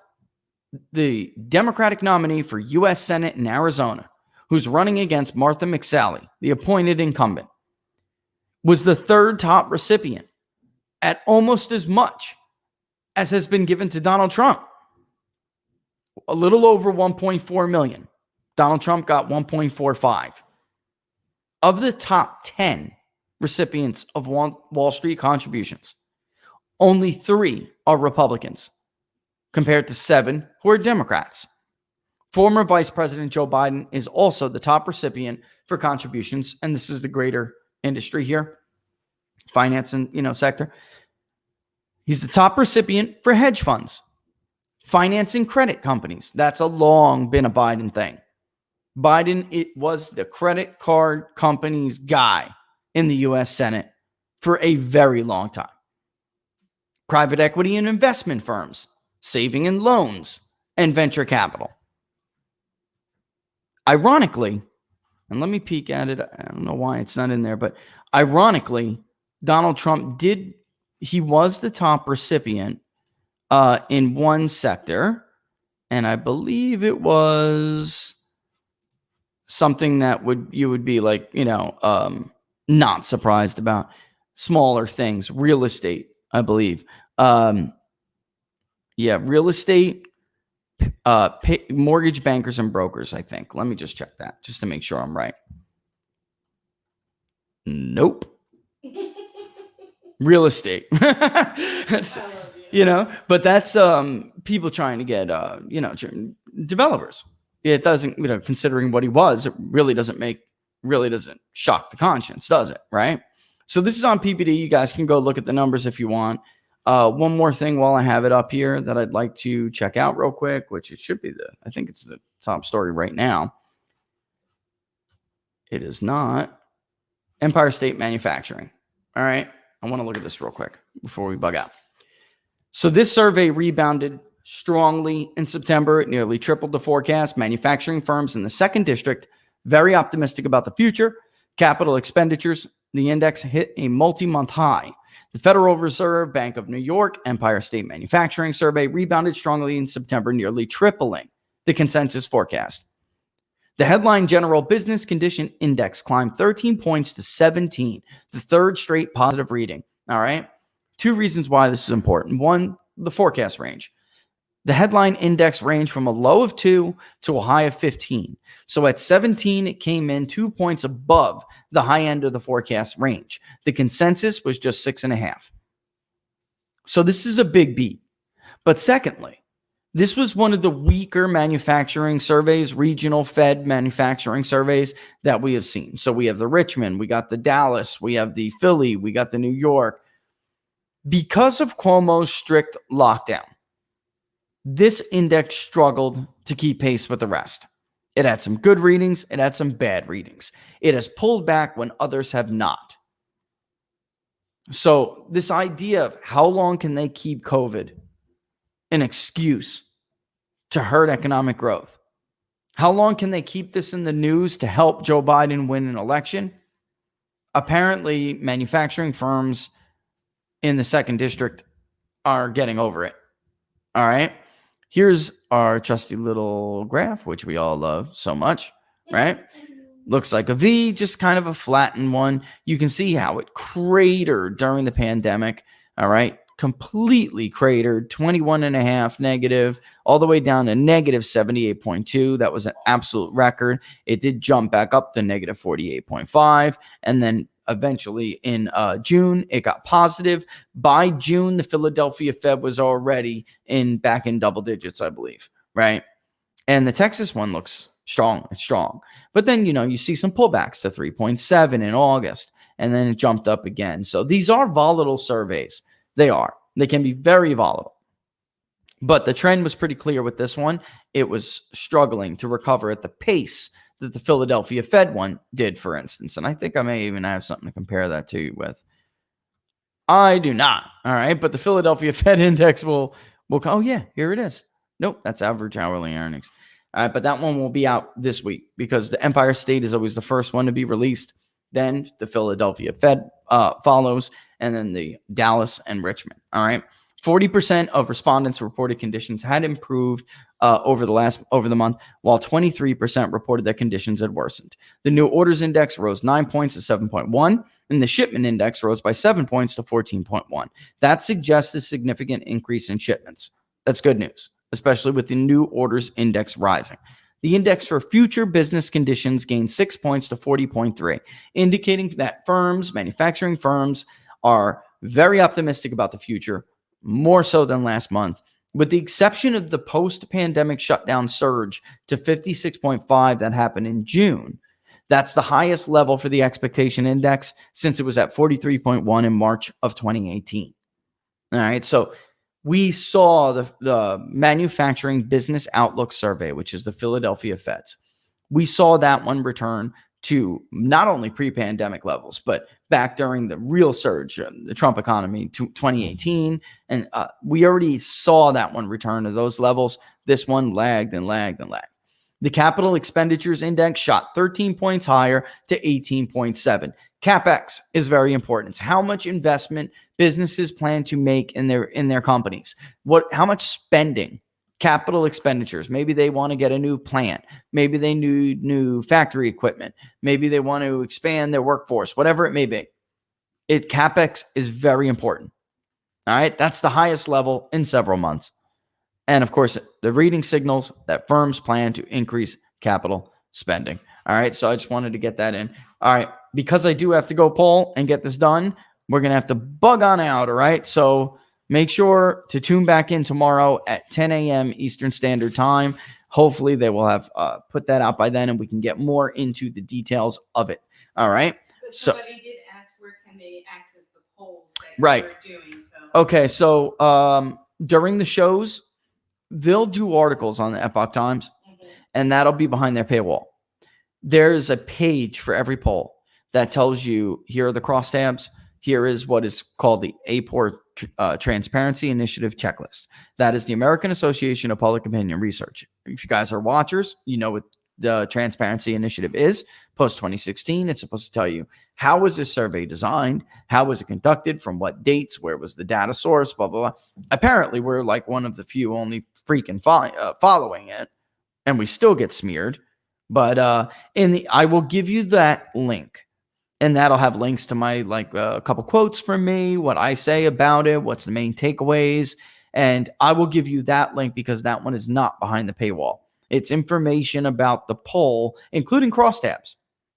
Speaker 3: the Democratic nominee for U.S. Senate in Arizona, who's running against Martha McSally, the appointed incumbent, was the third top recipient at almost as much as has been given to Donald Trump. A little over 1.4 million. Donald Trump got 1.45. Of the top 10 recipients of Wall Street contributions, only 3 are Republicans, compared to 7 who are Democrats. Former Vice President Joe Biden is also the top recipient for contributions, and this is the greater industry here, finance and sector. He's the top recipient for hedge funds, financing credit companies. That's long been a Biden thing. Biden, it was the credit card companies guy in the U.S. Senate for a very long time. Private equity and investment firms, saving and loans, and venture capital. Ironically, and let me peek at it. I don't know why it's not in there, but ironically, Donald Trump he was the top recipient in one sector, and I believe it was something that you would be like, not surprised about. Smaller things, real estate, I believe. Real estate, mortgage bankers and brokers, I think. Let me just check that just to make sure I'm right. Nope. Real estate. That's, but that's people trying to get developers. It doesn't, considering what he was, it really doesn't shock the conscience, does it? Right? So this is on PPD. You guys can go look at the numbers if you want. One more thing while I have it up here that I'd like to check out real quick, which it should be I think it's the top story right now. It is not. Empire State Manufacturing. All right. I want to look at this real quick before we bug out. So this survey rebounded strongly in September. It nearly tripled the forecast. Manufacturing firms in the second district, very optimistic about the future. Capital expenditures, the index hit a multi-month high. The Federal Reserve Bank of New York Empire State Manufacturing Survey rebounded strongly in September, nearly tripling the consensus forecast. The headline General Business Condition Index climbed 13 points to 17, the third straight positive reading. All right. Two reasons why this is important. One, the forecast range. The headline index ranged from a low of 2 to a high of 15. So at 17, it came in 2 points above the high end of the forecast range. The consensus was just 6.5. So this is a big beat. But secondly, this was one of the weaker manufacturing surveys, regional Fed manufacturing surveys that we have seen. So we have the Richmond, we got the Dallas, we have the Philly, we got the New York. Because of Cuomo's strict lockdown, this index struggled to keep pace with the rest. It had some good readings, it had some bad readings. It has pulled back when others have not. So this idea of how long can they keep COVID an excuse to hurt economic growth? How long can they keep this in the news to help Joe Biden win an election? Apparently, manufacturing firms in the second district are getting over it. All right. Here's our trusty little graph, which we all love so much, right? Looks like a V, just kind of a flattened one. You can see how it cratered during the pandemic. All right. Completely cratered, 21.5 negative, all the way down to negative 78.2. That was an absolute record. It did jump back up to negative 48.5. And then eventually in June, it got positive. By June, the Philadelphia Fed was already back in double digits, I believe, right? And the Texas one looks strong. It's strong. But then, you see some pullbacks to 3.7 in August, and then it jumped up again. So these are volatile surveys. They are. They can be very volatile. But the trend was pretty clear with this one. It was struggling to recover at the pace that the Philadelphia Fed one did, for instance. And I think I may even have something to compare that to you with. I do not. All right. But the Philadelphia Fed index will oh, yeah, here it is. Nope, that's average hourly earnings. All right. But that one will be out this week because the Empire State is always the first one to be released. Then the Philadelphia Fed follows, and then the Dallas and Richmond. All right. 40% of respondents reported conditions had improved over the month, while 23% reported that conditions had worsened. The new orders index rose 9 points to 7.1, and the shipment index rose by 7 points to 14.1. That suggests a significant increase in shipments. That's good news, especially with the new orders index rising. The index for future business conditions gained 6 points to 40.3, indicating that manufacturing firms, are very optimistic about the future, more so than last month, with the exception of the post-pandemic shutdown surge to 56.5 that happened in June. That's the highest level for the expectation index since it was at 43.1 in March of 2018. All right, so we saw the Manufacturing Business Outlook Survey, which is the Philadelphia Fed's. We saw that one return to not only pre-pandemic levels, but back during the real surge, the Trump economy, 2018. And we already saw that one return to those levels. This one lagged and lagged and lagged. The capital expenditures index shot 13 points higher to 18.7. CapEx is very important. It's how much investment businesses plan to make in their companies. How much spending capital expenditures. Maybe they want to get a new plant. Maybe they need new factory equipment. Maybe they want to expand their workforce, whatever it may be. CapEx is very important. All right. That's the highest level in several months. And of course, the reading signals that firms plan to increase capital spending. All right. So I just wanted to get that in. All right. Because I do have to go poll and get this done, we're going to have to bug on out. All right. So make sure to tune back in tomorrow at 10 a.m. Eastern Standard Time. Hopefully they will have put that out by then and we can get more into the details of it. All right.
Speaker 4: But somebody did ask where can they access the polls that
Speaker 3: right.
Speaker 4: we're doing. So.
Speaker 3: Okay. So during the shows, they'll do articles on the Epoch Times, and that'll be behind their paywall. There's a page for every poll that tells you here are the crosstabs. Here is what is called the APOR Transparency Initiative Checklist. That is the American Association of Public Opinion Research. If you guys are watchers, you know what the Transparency Initiative is. Post 2016, it's supposed to tell you how was this survey designed, how was it conducted, from what dates, where was the data source, blah, blah, blah. Apparently, we're like one of the few only freaking following it, and we still get smeared. But I will give you that link, and that'll have links to my a couple quotes from me, what I say about it, what's the main takeaways, and I will give you that link because that one is not behind the paywall. It's information about the poll, including crosstabs.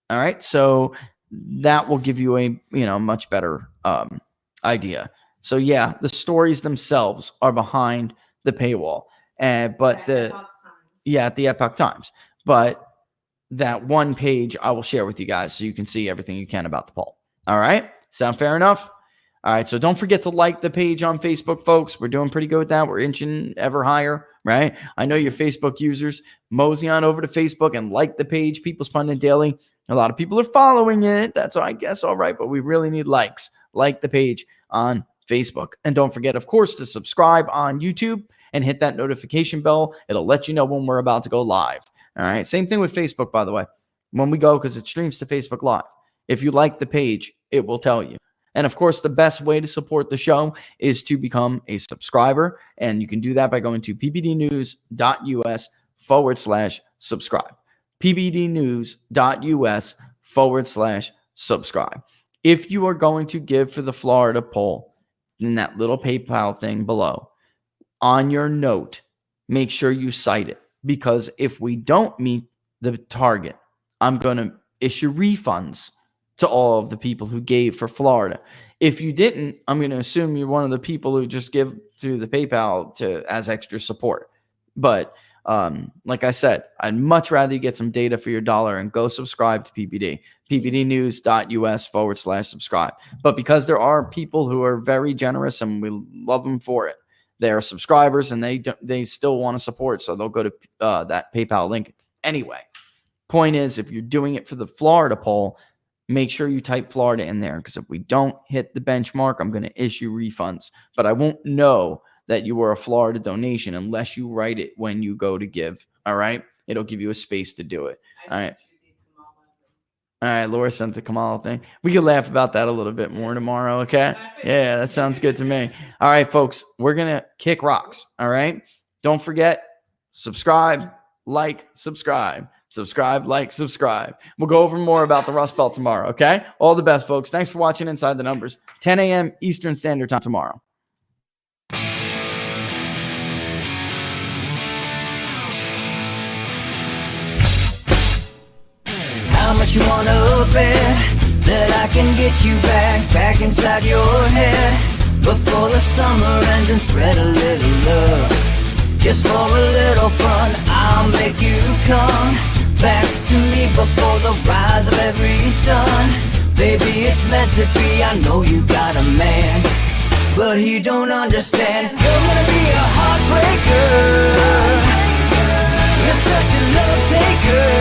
Speaker 3: All right, so that will give you a much better idea. So yeah, the stories themselves are behind the paywall, but at the Epoch Times. But that one page I will share with you guys so you can see everything you can about the poll. All right, sound fair enough? All right, so don't forget to like the page on Facebook, folks. We're doing pretty good with that. We're inching ever higher, right? I know your Facebook users. Mosey on over to Facebook and like the page, People's Pundit Daily. A lot of people are following it. That's, I guess, all right, but we really need likes. Like the page on Facebook. And don't forget, of course, to subscribe on YouTube and hit that notification bell. It'll let you know when we're about to go live. All right, same thing with Facebook, by the way. When we go, because it streams to Facebook Live. If you like the page, it will tell you. And of course, the best way to support the show is to become a subscriber. And you can do that by going to ppdnews.us/subscribe. ppdnews.us/subscribe. If you are going to give for the Florida poll, in that little PayPal thing below, on your note, make sure you cite it. Because if we don't meet the target, I'm going to issue refunds to all of the people who gave for Florida. If you didn't, I'm going to assume you're one of the people who just give to the PayPal as extra support. But like I said, I'd much rather you get some data for your dollar and go subscribe to PPD. ppdnews.us/subscribe. But because there are people who are very generous and we love them for it, they are subscribers and they still want to support, so they'll go to that PayPal link anyway. Point is, if you're doing it for the Florida poll, make sure you type Florida in there, because if we don't hit the benchmark, I'm going to issue refunds. But I won't know that you were a Florida donation unless you write it when you go to give. All right? It'll give you a space to do it. All right. All right, Laura sent the Kamala thing. We can laugh about that a little bit more tomorrow, okay? Yeah, that sounds good to me. All right, folks, we're going to kick rocks, all right? Don't forget, subscribe, like, subscribe. Subscribe, like, subscribe. We'll go over more about the Rust Belt tomorrow, okay? All the best, folks. Thanks for watching Inside the Numbers. 10 a.m. Eastern Standard Time tomorrow.
Speaker 1: How much you wanna bet that I can get you back inside your head before the summer ends, and spread a little love. Just for a little fun, I'll make you come back to me before the rise of every sun. Baby, it's meant to be. I know you got a man, but he don't understand. You're gonna be a heartbreaker. You're such a love taker.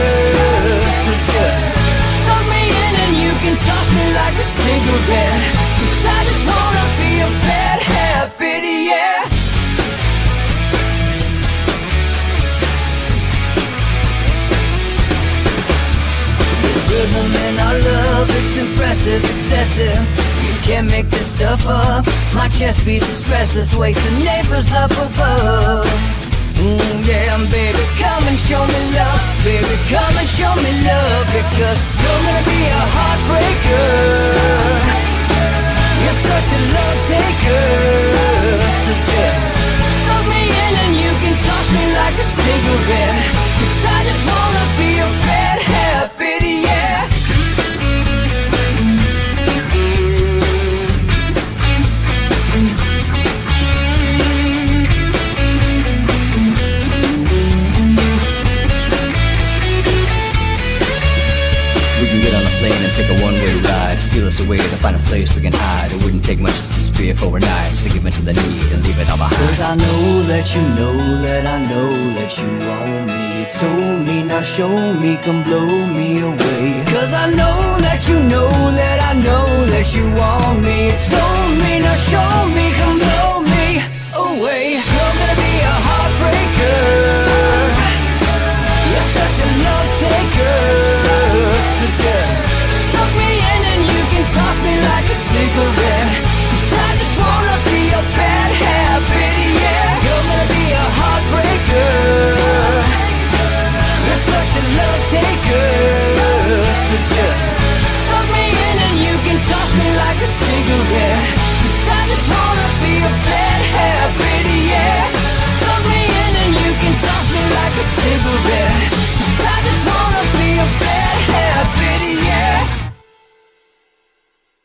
Speaker 1: So just suck me in and you can toss me like a cigarette. 'Cause I just wanna be a bad habit, yeah. There's rhythm in our love, it's impressive, excessive. You can't make this stuff up. My chest beats, it's restless, wakes the neighbors up above. Yeah, baby, come and show me love. Baby, come and show me love. Because you're gonna be a heartbreaker. You're such a love taker. So just suck me in and you can toss me like a cigarette. 'Cause I just wanna be a bad habit, yeah.
Speaker 2: We can get on a plane and take a one-way ride. Steal us away to find a place we can hide. It wouldn't take much to spear for knives to give into the need and leave it all behind.
Speaker 1: 'Cause I know that you know that I know that you want me. You told me, now show me, come blow me away. 'Cause I know that you know that I know that you want me. You told me, now show me.